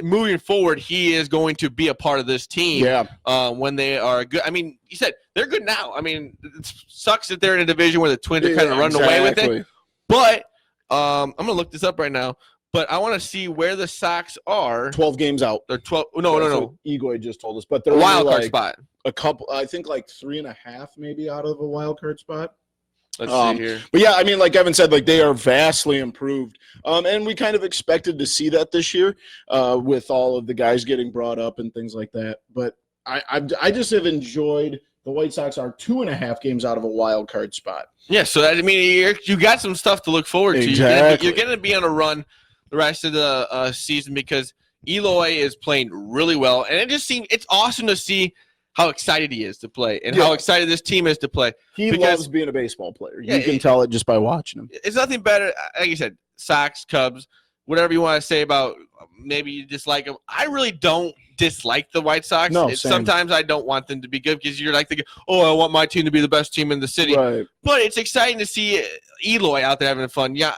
moving forward, he is going to be a part of this team. When they are good. I mean, you said they're good now. I mean, it sucks that they're in a division where the Twins are kind of running away with it. But I'm gonna look this up right now. But I want to see where the Sox are. 12 games out. They're 12. No. Egoy just told us, but they're a wild card spot. A couple. I think like 3.5 maybe out of a wild card spot. Let's see here. But yeah, I mean, like Evan said, like they are vastly improved. And we kind of expected to see that this year with all of the guys getting brought up and things like that. But I just have enjoyed the White Sox are 2.5 games out of a wild card spot. Yeah, so I mean, you got some stuff to look forward to. Exactly. You're going to be on a run the rest of the season, because Eloy is playing really well. And it's awesome to see how excited he is to play, and how excited this team is to play. He loves being a baseball player. You can tell it just by watching him. It's nothing better. Like you said, Sox, Cubs, whatever you want to say about maybe you dislike them. I really don't dislike the White Sox. No, sometimes I don't want them to be good, because you're like thinking, I want my team to be the best team in the city. Right. But it's exciting to see Eloy out there having fun. Yeah.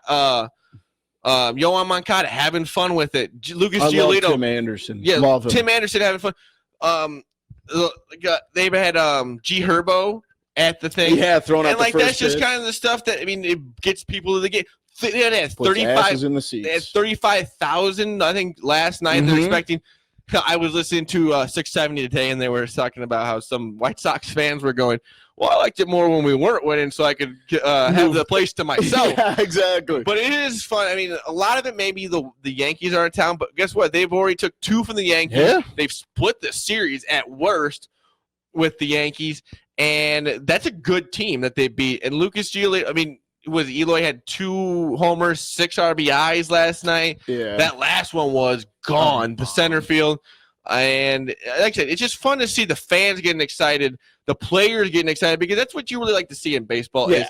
Yohan Moncada having fun with it. Lucas Giolito. Tim Anderson. Yeah, love him. Tim Anderson having fun. They've had G Herbo at the thing. Yeah, thrown out the first that's just kind of the stuff that, I mean, it gets people to the game. They had 35,000, I think, last night. They're expecting. I was listening to 670 today, and they were talking about how some White Sox fans were going, well, I liked it more when we weren't winning, so I could have the place to myself. Yeah, exactly. But it is fun. I mean, a lot of it maybe the Yankees are in town, but guess what? They've already took 2 from the Yankees. Yeah. They've split the series at worst with the Yankees, and that's a good team that they beat. And Lucas Giolito, I mean, Eloy had 2 homers, 6 RBIs last night. Yeah. That last one was gone, the center field. And like I said, it's just fun to see the fans getting excited, the players getting excited, because that's what you really like to see in baseball is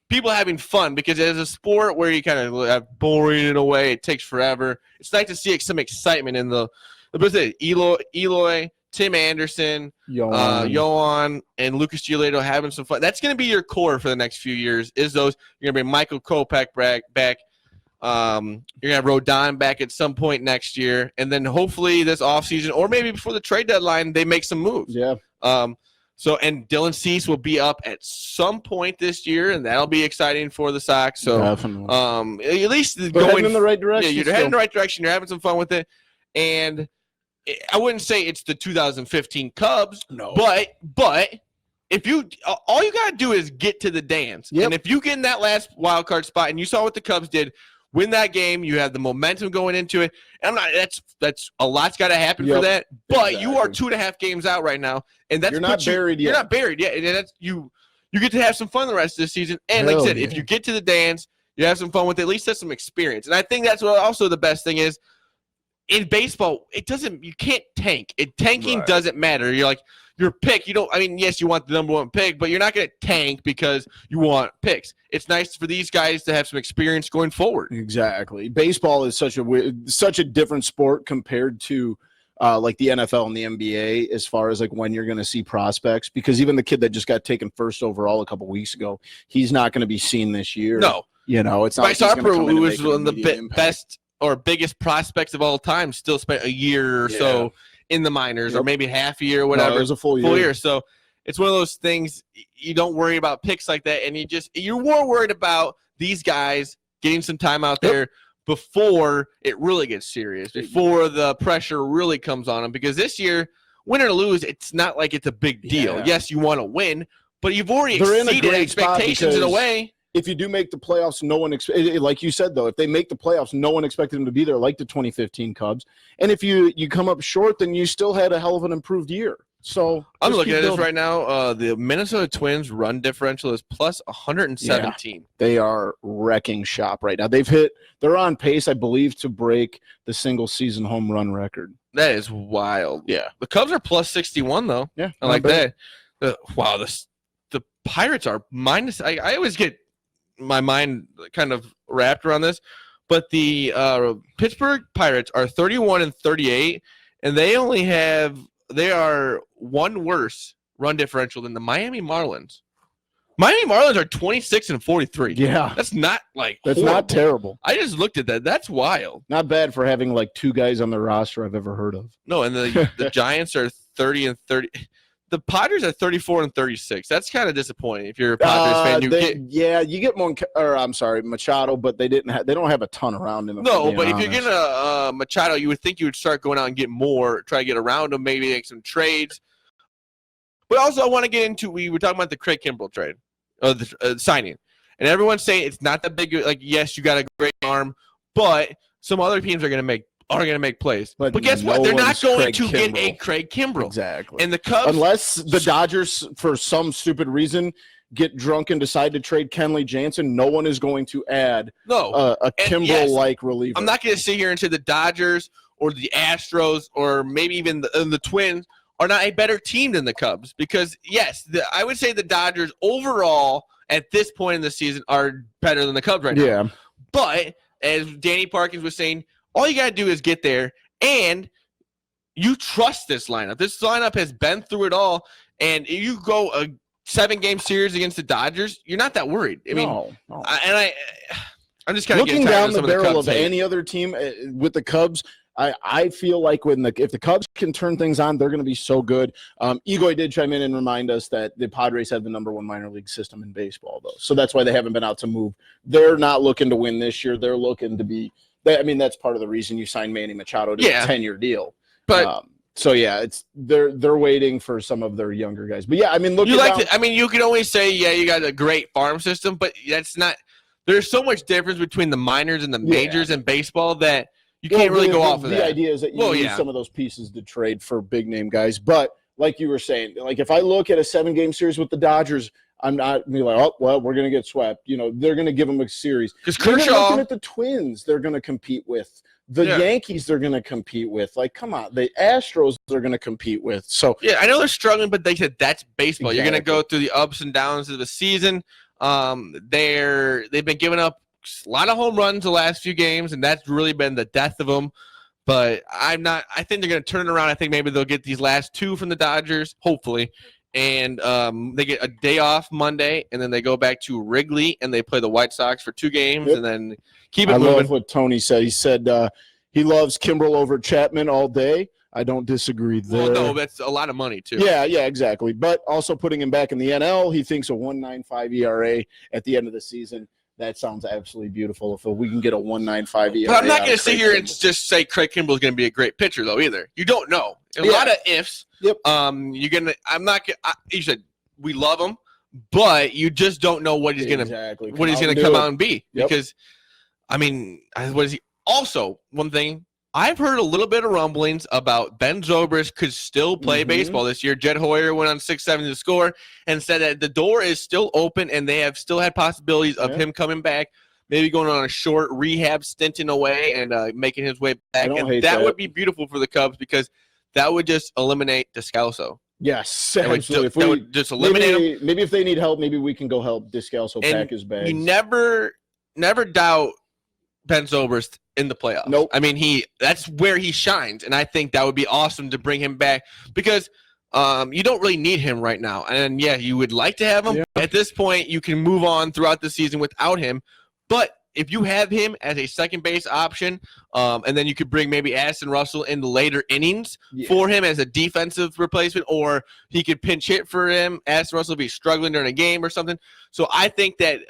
people having fun, because as a sport where you kind of have boring in a way, it takes forever. It's nice to see some excitement in Eloy, Tim Anderson, Yohan, and Lucas Giolito having some fun. That's going to be your core for the next few years. You're going to bring Michael Kopech back. You're going to have Rodon back at some point next year. And then hopefully this offseason, or maybe before the trade deadline, they make some moves. Yeah. And Dylan Cease will be up at some point this year, and that'll be exciting for the Sox. So, definitely. At least going in the right direction. Yeah, you're heading in the right direction. You're having some fun with it. And I wouldn't say it's the 2015 Cubs. No. But if you all you got to do is get to the dance. Yep. And if you get in that last wild card spot, and you saw what the Cubs did, win that game, you have the momentum going into it. And I'm not that's a lot's got to happen for that. But you are 2.5 games out right now, and that's you're not buried yet. You're not buried yet, and that's you get to have some fun the rest of the season. And like I said, if you get to the dance, you have some fun with it, at least have some experience. And I think that's what also the best thing is. In baseball, you can't tank. Tanking doesn't matter. You're like, your pick, yes, you want the number one pick, but you're not going to tank because you want picks. It's nice for these guys to have some experience going forward. Exactly. Baseball is such a different sport compared to like the NFL and the NBA as far as like when you're going to see prospects, because even the kid that just got taken first overall a couple weeks ago, he's not going to be seen this year. No. It's not Bryce Harper, who was one of the best or biggest prospects of all time, still spent a year or so in the minors, or maybe half a year or whatever. No, it was a full year. So it's one of those things, you don't worry about picks like that, and you're more worried about these guys getting some time out there before it really gets serious, before the pressure really comes on them. Because this year, win or lose, it's not like it's a big deal. Yes, you want to win, but you've already exceeded expectations in a way. If you do make the playoffs, no one like you said, though, if they make the playoffs, no one expected them to be there like the 2015 Cubs. And if you come up short, then you still had a hell of an improved year. So I'm looking at this right now. The Minnesota Twins run differential is plus 117. Yeah, they are wrecking shop right now. They're on pace, I believe, to break the single season home run record. That is wild. Yeah. The Cubs are plus 61 though. Yeah. I like that. The Pirates are minus. I always get my mind kind of wrapped around this, but the Pittsburgh Pirates are 31-38, and they are one worse run differential than the Miami Marlins. Miami Marlins are 26-43. Yeah, that's not not terrible. I just looked at that. That's wild. Not bad for having like two guys on the roster I've ever heard of. No, and the Giants are 30-30. The Padres are 34-36. That's kind of disappointing if you're a Padres fan. You get Machado, but they don't have a ton around him. No, but if you're getting a Machado, you would think you would start going out and get more, try to get around him, maybe make some trades. But also, I want to get into, we were talking about the Craig Kimbrell trade, the signing, and everyone's saying it's not that big. Like, yes, you got a great arm, but some other teams are going to make plays. But guess what? They're not going to get a Craig Kimbrell. Exactly. And the Cubs, unless the Dodgers, for some stupid reason, get drunk and decide to trade Kenley Jansen, no one is going to add a Kimbrell-like reliever. I'm not going to sit here and say the Dodgers or the Astros or maybe even the Twins are not a better team than the Cubs, because, yes, I would say the Dodgers overall at this point in the season are better than the Cubs right now. Yeah. But as Danny Parkins was saying, all you got to do is get there, and you trust this lineup. This lineup has been through it all, and if you go a 7-game series against the Dodgers, you're not that worried. I'm just kind of looking down the barrel of any other team with the Cubs. I feel like if the Cubs can turn things on, they're going to be so good. Egoy did chime in and remind us that the Padres have the #1 minor league system in baseball, though, so that's why they haven't been out to move. They're not looking to win this year. They're looking to be. That's part of the reason you signed Manny Machado to a 10-year deal. But they're waiting for some of their younger guys. But you can always say you got a great farm system, but that's not. There's so much difference between the minors and the majors in baseball that you can't really go off of that. The idea is that you use some of those pieces to trade for big name guys. But like you were saying, like if I look at a 7-game series with the Dodgers, I'm not going to be like, oh, well, we're going to get swept. They're going to give them a series. Because Kershaw, looking at the Twins, they're going to compete with. The Yankees, they're going to compete with. Like, come on. The Astros, they're going to compete with. So yeah, I know they're struggling, but they said that's baseball. Exactly. You're going to go through the ups and downs of the season. They've been giving up a lot of home runs the last few games, and that's really been the death of them. But I think they're going to turn it around. I think maybe they'll get these last 2 from the Dodgers, hopefully. And they get a day off Monday, and then they go back to Wrigley, and they play the White Sox for 2 games, and then keep it moving. I love what Tony said. He said he loves Kimbrell over Chapman all day. I don't disagree there. Well, no, that's a lot of money, too. Yeah, exactly. But also putting him back in the NL, he thinks a 1.95 ERA at the end of the season. That sounds absolutely beautiful. If we can get a 1.95 ERA. But I'm not going to sit here and just say Craig Kimbrell is going to be a great pitcher, though, either. You don't know. A lot of ifs. Yep. You said we love him, but you just don't know what he's gonna come out and be. Yep. Because, I mean, what is he? Also, one thing I've heard a little bit of rumblings about Ben Zobrist could still play baseball this year. Jed Hoyer went on 6-7 to score and said that the door is still open and they have still had possibilities of him coming back. Maybe going on a short rehab stint in a way and making his way back. And that would be beautiful for the Cubs because that would just eliminate Descalso. Yes, absolutely. That would just eliminate him. Maybe if they need help, maybe we can go help Descalso pack his bags. You never doubt Ben Zobrist in the playoffs. Nope. I mean, that's where he shines, and I think that would be awesome to bring him back because you don't really need him right now. And, yeah, you would like to have him. Yeah. At this point, you can move on throughout the season without him. But if you have him as a second base option, and then you could bring maybe Addison Russell in the later innings for him as a defensive replacement, or he could pinch hit for him. Addison Russell would be struggling during a game or something. So I think that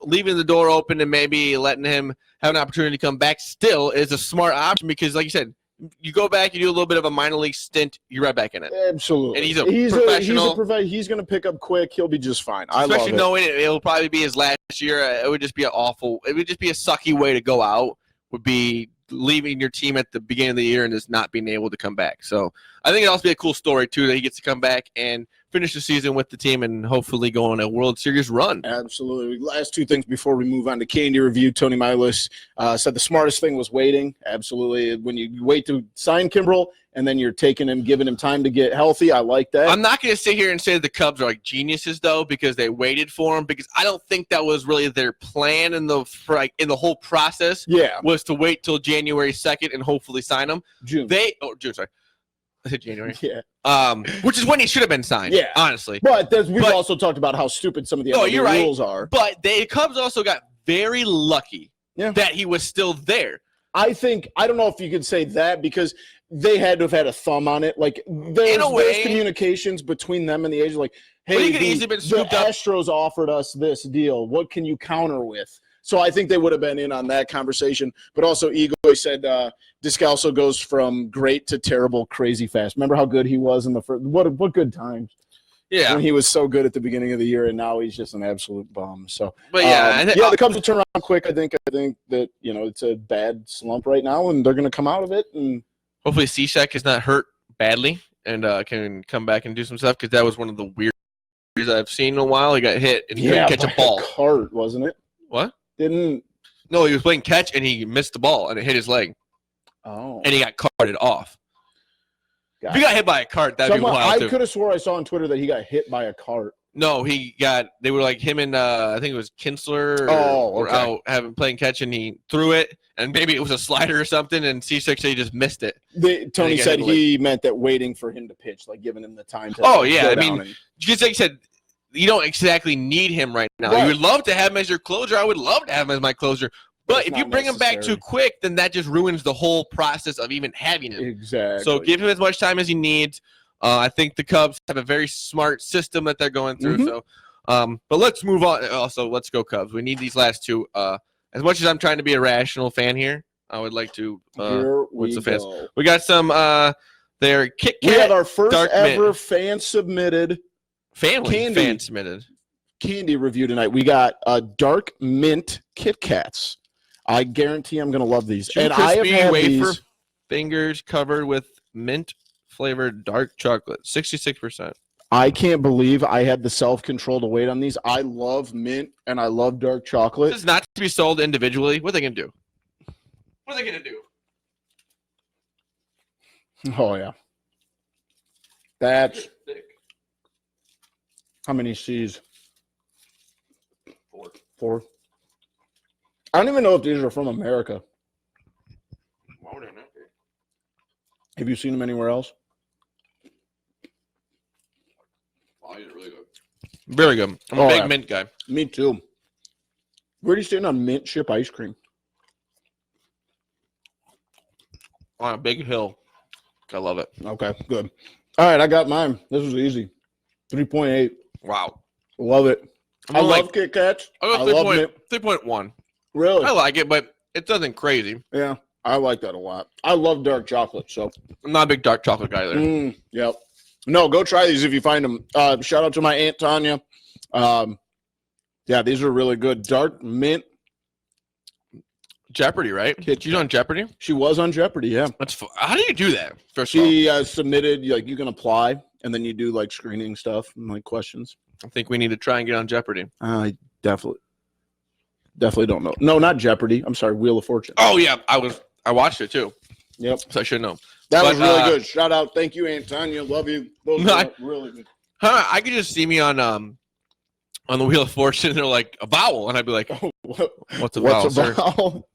leaving the door open and maybe letting him have an opportunity to come back still is a smart option because, like you said, you go back, you do a little bit of a minor league stint, you're right back in it. Absolutely. And he's a professional. He's going to pick up quick. He'll be just fine. Especially knowing it'll probably be his last year. It would just be a sucky way to go out, would be leaving your team at the beginning of the year and just not being able to come back. So I think it'll also be a cool story, too, that he gets to come back and finish the season with the team and hopefully go on a World Series run. Absolutely. Last two things before we move on to Candy Review. Tony Milas said the smartest thing was waiting. Absolutely. When you wait to sign Kimbrel and then you're taking him, giving him time to get healthy, I like that. I'm not going to sit here and say that the Cubs are like geniuses, though, because they waited for him, because I don't think that was really their plan in the whole process. Yeah. Was to wait till January 2nd and hopefully sign him. June, sorry. I said January. Yeah. Which is when he should have been signed. Yeah. Honestly. But we've also talked about how stupid some of the MLB rules are. But the Cubs also got very lucky that he was still there. I don't know if you could say that because they had to have had a thumb on it. Like there's communications between them and the agent. Like, hey, the Astros offered us this deal. What can you counter with? So I think they would have been in on that conversation. But also, Egoy said Descalso goes from great to terrible crazy fast. Remember how good he was in the first – what good times. Yeah. When he was so good at the beginning of the year, and now he's just an absolute bum. So, but the Cubs will turn around quick. I think that, it's a bad slump right now, and they're going to come out of it. And hopefully Cishek is not hurt badly and can come back and do some stuff because that was one of the weirdest I've seen in a while. He got hit, and he couldn't catch a ball. Cart, wasn't it? What? No, he was playing catch and he missed the ball and it hit his leg. Oh. And he got carted off. If he got hit by a cart, that'd be wild too. I could have swore I saw on Twitter that he got hit by a cart. No, they were like him and I think it was Kinsler were out playing catch and he threw it and maybe it was a slider or something and C6 said he just missed it. Tony said he meant that waiting for him to pitch, like giving him the time to just like you said, you don't exactly need him right now. Right. You would love to have him as your closer. I would love to have him as my closer. But if you bring him back too quick, then that just ruins the whole process of even having him. Exactly. So give him as much time as he needs. I think the Cubs have a very smart system that they're going through. Mm-hmm. So, but let's move on. Also, let's go Cubs. We need these last two. As much as I'm trying to be a rational fan here, I would like to. We got some. Their Kit Kat. We had our first ever fan submitted. Fan submitted candy review tonight. We got dark mint Kit Kats. I guarantee I'm going to love these. And I have had wafer fingers covered with mint flavored dark chocolate, 66%. I can't believe I had the self-control to wait on these. I love mint and I love dark chocolate. This is not to be sold individually. What are they going to do? What are they going to do? Oh, yeah. That's thick. How many C's? 4. I don't even know if these are from America. Why would I not be? Have you seen them anywhere else? Oh, these are really good. Very good. I'm a big mint guy. Me too. Where do you stand on mint chip ice cream? On a big hill. I love it. Okay, good. All right, I got mine. This was easy. 3.8. Wow. Love it. I love Kit Kats. I love it. 3.1. Really? I like it, but it doesn't crazy. Yeah, I like that a lot. I love dark chocolate, so. I'm not a big dark chocolate guy either. Yep. No, go try these if you find them. Shout out to my Aunt Tanya. Yeah, these are really good. Dark mint. Jeopardy, right? She's on Jeopardy? She was on Jeopardy, yeah. How do you do that? She submitted, like, you can apply, and then you do, like, screening stuff and, like, questions. I think we need to try and get on Jeopardy. I definitely don't know. No, not Jeopardy. I'm sorry, Wheel of Fortune. Oh, yeah. I watched it, too. Yep. So I should know. That was really good. Shout out. Thank you, Aunt Tanya. Love you. Those were really good. I could just see me on the Wheel of Fortune. They're like, a vowel. And I'd be like, what's a vowel, sir?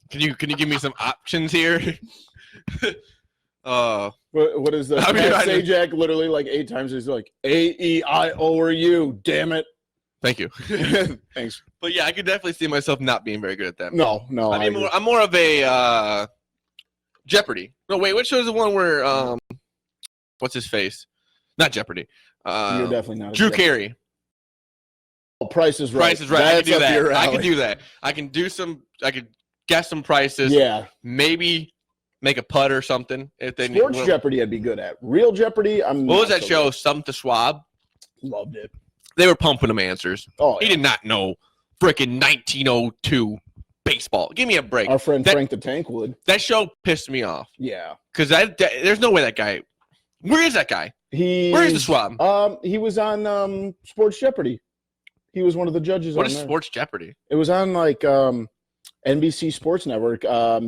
Can you give me some options here? What is that? Sajak literally like 8 times. He's like, A-E-I-O or U. Damn it. Thank you. Thanks. But yeah, I could definitely see myself not being very good at that. No. I'm more of a Jeopardy. No, wait, which show is the one where what's his face? Not Jeopardy. You're definitely not. Drew Carey. Oh, Price is Right. Price is Right. I can do that. I can do that. I could guess some prices. Yeah. Maybe make a putt or something. If they Sports Jeopardy, I'd be good at. Real Jeopardy, what was that show? Stump the Schwab. Loved it. They were pumping him answers. Oh, he did not know freaking 1902 baseball. Give me a break. Our friend Frank the Tank would. That show pissed me off. Yeah. Because there's no way that guy. Where is that guy? Where is the Schwab? He was on Sports Jeopardy. He was one of the judges. What is Sports Jeopardy? It was on like NBC Sports Network. Was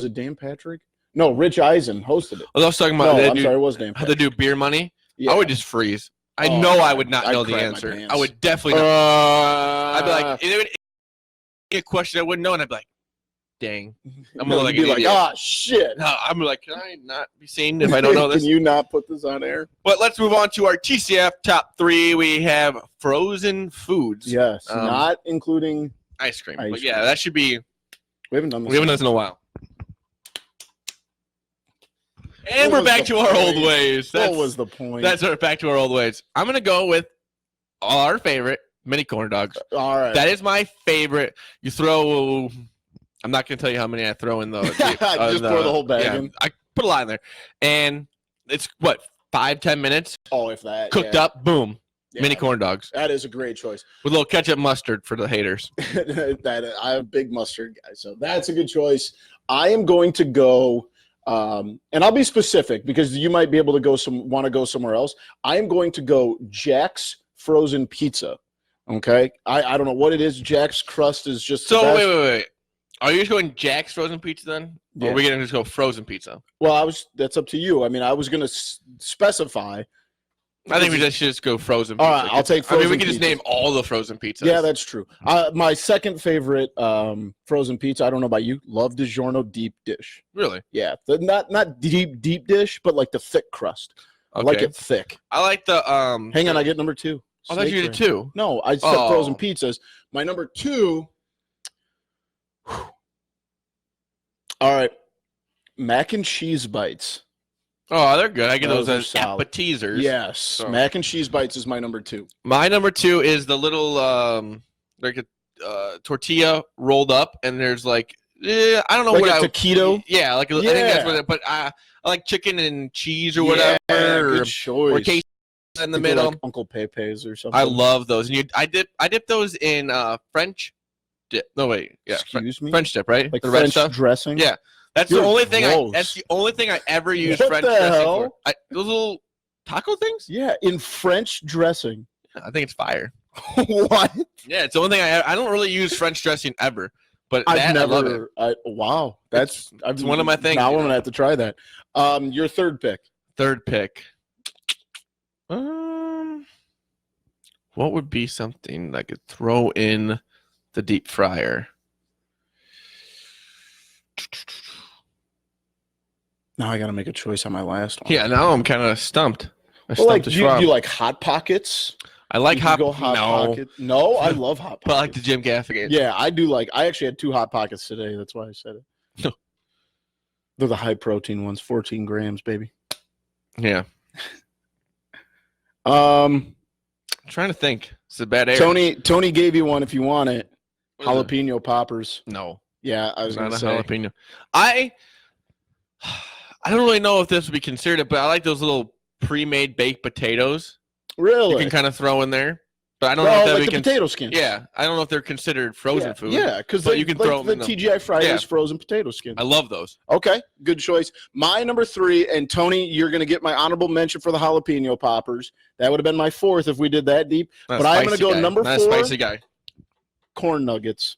it Dan Patrick? No, Rich Eisen hosted it. I was talking about. No, I'm sorry, it was Dan Patrick. How they do beer money? Yeah. I would just freeze. I would not know the answer. I would definitely not. I'd be like, it would be a question I wouldn't know, and I'd be like, dang. I'm gonna be like, ah, shit. No, I'm like, can I not be seen if I don't know this? Can you not put this on air? But let's move on to our TCF top 3. We have frozen foods. Yes, not including ice cream. But yeah, that should be. We haven't done this. We haven't done this in a while. And we're back to our old ways. What was the point? That's back to our old ways. I'm gonna go with our favorite mini corn dogs. All right. That is my favorite. You throw. I'm not gonna tell you how many I throw in the. Just pour the whole bag in. I put a lot in there, and it's what 5-10 minutes. Oh, if that cooked up, boom, mini corn dogs. That is a great choice with a little ketchup, mustard for the haters. I'm a big mustard guy, so that's a good choice. I am going to go. And I'll be specific because you might be able to want to go somewhere else. I am going to go Jack's frozen pizza. Okay, I don't know what it is. Jack's crust is just so. Wait. Are you just going Jack's frozen pizza then? Yeah. Or are we gonna just go frozen pizza? Well, that's up to you. I mean, I was gonna specify. I think we should just go frozen pizza. All right, I'll take frozen. I mean, we can just name all the frozen pizzas. Yeah, that's true. My second favorite frozen pizza, I don't know about you, love DiGiorno deep dish. Really? Yeah, not deep dish, but like the thick crust. Okay. I like it thick. I like the Hang on, I get number 2. I thought you did 2. No, I said frozen pizzas. My number 2. All right, mac and cheese bites. Oh, they're good. I get those as appetizers. Yes, so. Mac and cheese bites is my number 2. My number 2 is the little like a tortilla rolled up, and there's like I don't know like what a taquito. Yeah, like I think that's what. But I like chicken and cheese or whatever. Good choice. Or queso in the middle. Like Uncle Pepe's or something. I love those. And I dip those in French dip. No wait, yeah. Excuse me. French dip, right? Like the French red stuff? dressing. Yeah. That's the only thing. That's the only thing I ever use French dressing for. Those little taco things. Yeah, in French dressing. Yeah, I think it's fire. What? Yeah, it's the only thing I don't really use French dressing ever, but I love it. Wow, it's one of my things. Now I'm gonna have to try that. Your third pick. What would be something I could throw in the deep fryer? Now I got to make a choice on my last one. Yeah, now I'm kind of stumped. Do you like Hot Pockets? I like Hot Pockets. No, I love Hot Pockets. But I like the Jim Gaffigan. Yeah, I do like. I actually had 2 Hot Pockets today. That's why I said it. No. They're the high protein ones, 14 grams, baby. Yeah. I'm trying to think. It's a bad area. Tony gave you one if you want it. Jalapeno poppers. No. Yeah, I was going to say. Jalapeno. I don't really know if this would be considered, but I like those little pre-made baked potatoes. Really? You can kind of throw in there. But I don't know if that like the potato skins. Yeah, I don't know if they're considered frozen food. Yeah, because you can throw them in the TGI Fridays frozen potato skins. I love those. Okay, good choice. My number 3, and Tony, you're going to get my honorable mention for the jalapeno poppers. That would have been my 4th if we did that deep. But I'm going to go number 4. Spicy guy. Corn nuggets.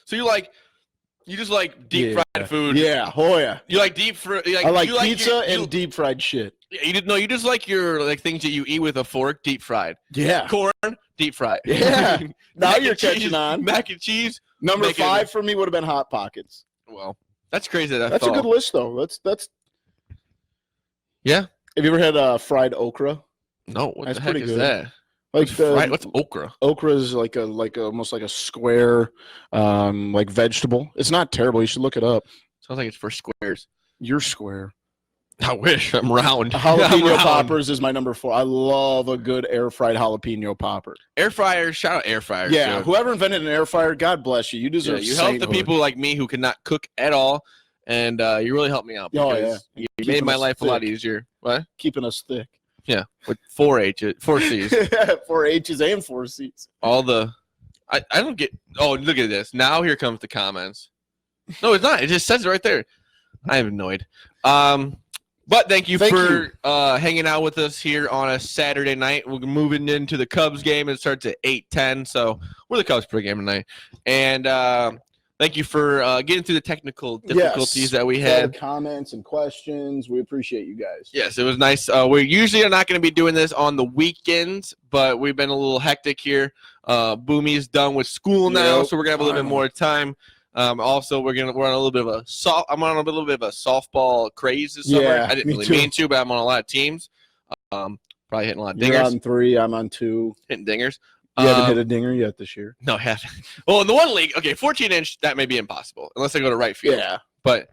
So you just like deep fried food. Yeah, oh yeah. You like deep fried. I like pizza and deep fried shit. You just like your things that you eat with a fork, deep fried. Yeah. Corn, deep fried. Yeah. Now you're catching on. Mac and cheese. Number 5 for me would have been Hot Pockets. Well, that's crazy. That's a good list though. That's. Yeah. Have you ever had fried okra? No. What that's the heck pretty is good. that? Like what's okra? Okra is like almost like a square, like vegetable. It's not terrible. You should look it up. Sounds like it's for squares. You're square. I wish I'm round. Jalapeno poppers is my number 4. I love a good air fried jalapeno popper. Air fryer, shout out air frryers. Yeah, too. Whoever invented an air fryer, God bless you. You deserve. You help the people like me who cannot cook at all, and you really helped me out because you made my life a lot easier. What? Keeping us thick. Yeah, with 4 C's. 4 H's and 4 C's. All the, I don't get. Oh, look at this. Now here comes the comments. No, it's not. It just says it right there. I am annoyed. But thank you for hanging out with us here on a Saturday night. We're moving into the Cubs game. It starts at 8:10, so we're the Cubs pregame tonight. And thank you for getting through the technical difficulties that we had. Comments and questions. We appreciate you guys. Yes, it was nice. We usually are not going to be doing this on the weekends, but we've been a little hectic here. Boomy's done with school now, so we're going to have a little bit more time. Also, we're on a little bit of a I'm on a little bit of a softball craze this summer. Yeah, I didn't really mean to, but I'm on a lot of teams. Probably hitting a lot of dingers. You're on 3. I'm on 2. Hitting dingers. You haven't hit a dinger yet this year. No, I haven't. Well, in the one league, 14-inch, that may be impossible unless I go to right field. Yeah. But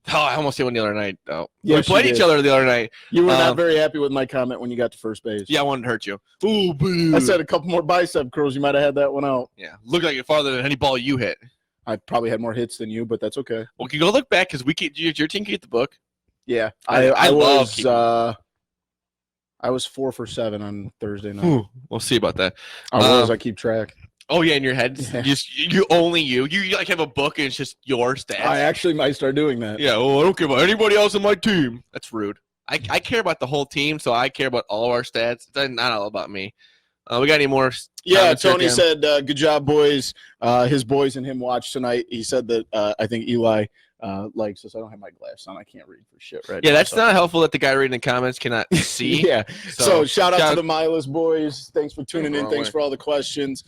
I almost hit one the other night. Oh. Yes, we played each other the other night. You were not very happy with my comment when you got to first base. Yeah, I wanted to hurt you. Ooh, boo. I said a couple more bicep curls. You might have had that one out. Yeah, looked like it farther than any ball you hit. I probably had more hits than you, but that's okay. Well, can you go look back because your team keep the book. Yeah, I was 4 for 7 on Thursday night. Ooh, we'll see about that. I keep track. Oh yeah, in your head, you like have a book and it's just your stats. I actually might start doing that. Yeah. Well, I don't care about anybody else on my team. That's rude. I care about the whole team, so I care about all of our stats. It's not all about me. We got any more? Yeah, Tony said, good job, boys. His boys and him watched tonight. He said that I think Eli likes us. I don't have my glasses on. I can't read for shit right now. Yeah, that's not helpful that the guy reading the comments cannot see. Yeah. So shout out to the Milas boys. Thanks for tuning in. Thanks for all the questions.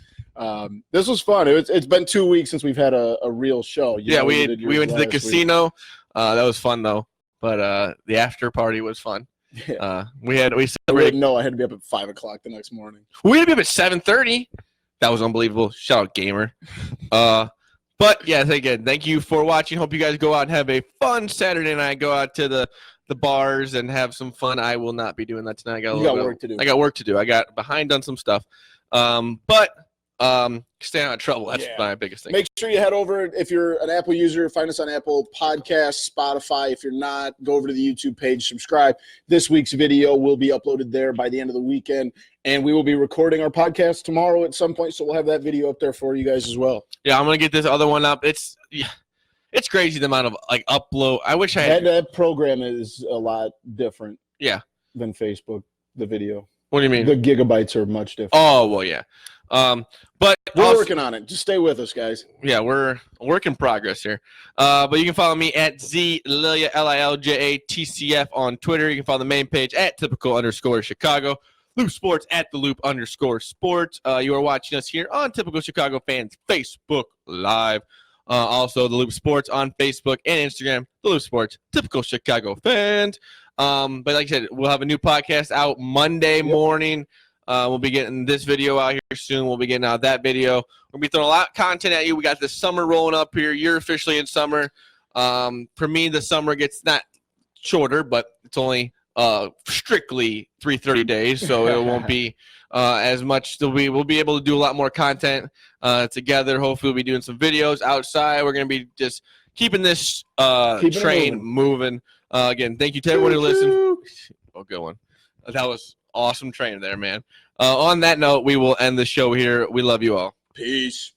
This was fun. It's been 2 weeks since we've had a real show. We went to the casino. That was fun, though. But the after party was fun. Yeah. We celebrated. I had to be up at 5 o'clock the next morning. We had to be up at 7:30. That was unbelievable. Shout out, gamer. But yeah, again, thank you for watching. Hope you guys go out and have a fun Saturday night. Go out to the bars and have some fun. I will not be doing that tonight. I got work to do. I got work to do. I got behind on some stuff. But stay out of trouble. That's my biggest thing. Make sure you head over. If you're an Apple user, find us on Apple Podcasts, Spotify. If you're not, go over to the YouTube page, subscribe. This week's video will be uploaded there by the end of the weekend, and we will be recording our podcast tomorrow at some point, so we'll have that video up there for you guys as well. Yeah, I'm gonna get this other one up. It's crazy the amount of upload. I wish I had that program is a lot different. Yeah. Than Facebook, the video. What do you mean? The gigabytes are much different. Oh well, yeah. But we're working on it. Just stay with us, guys. Yeah, we're a work in progress here. But you can follow me at Zlilia, Lilja TCF on Twitter. You can follow the main page at typical_Chicago. Loop Sports at the Loop_Sports. You are watching us here on Typical Chicago Fans Facebook Live. Also, the Loop Sports on Facebook and Instagram. The Loop Sports, Typical Chicago Fans. But like I said, we'll have a new podcast out Monday morning. We'll be getting this video out here soon. We'll be getting out that video. We'll be throwing a lot of content at you. We got the summer rolling up here. You're officially in summer. For me, the summer gets not shorter, but it's only strictly 330 days, so it won't be as much. We'll be able to do a lot more content together. Hopefully, we'll be doing some videos outside. We're going to be just keeping this train moving. Again, thank you to everyone who listened. Oh, good one. That was awesome train there, man. On that note, we will end the show here. We love you all. Peace.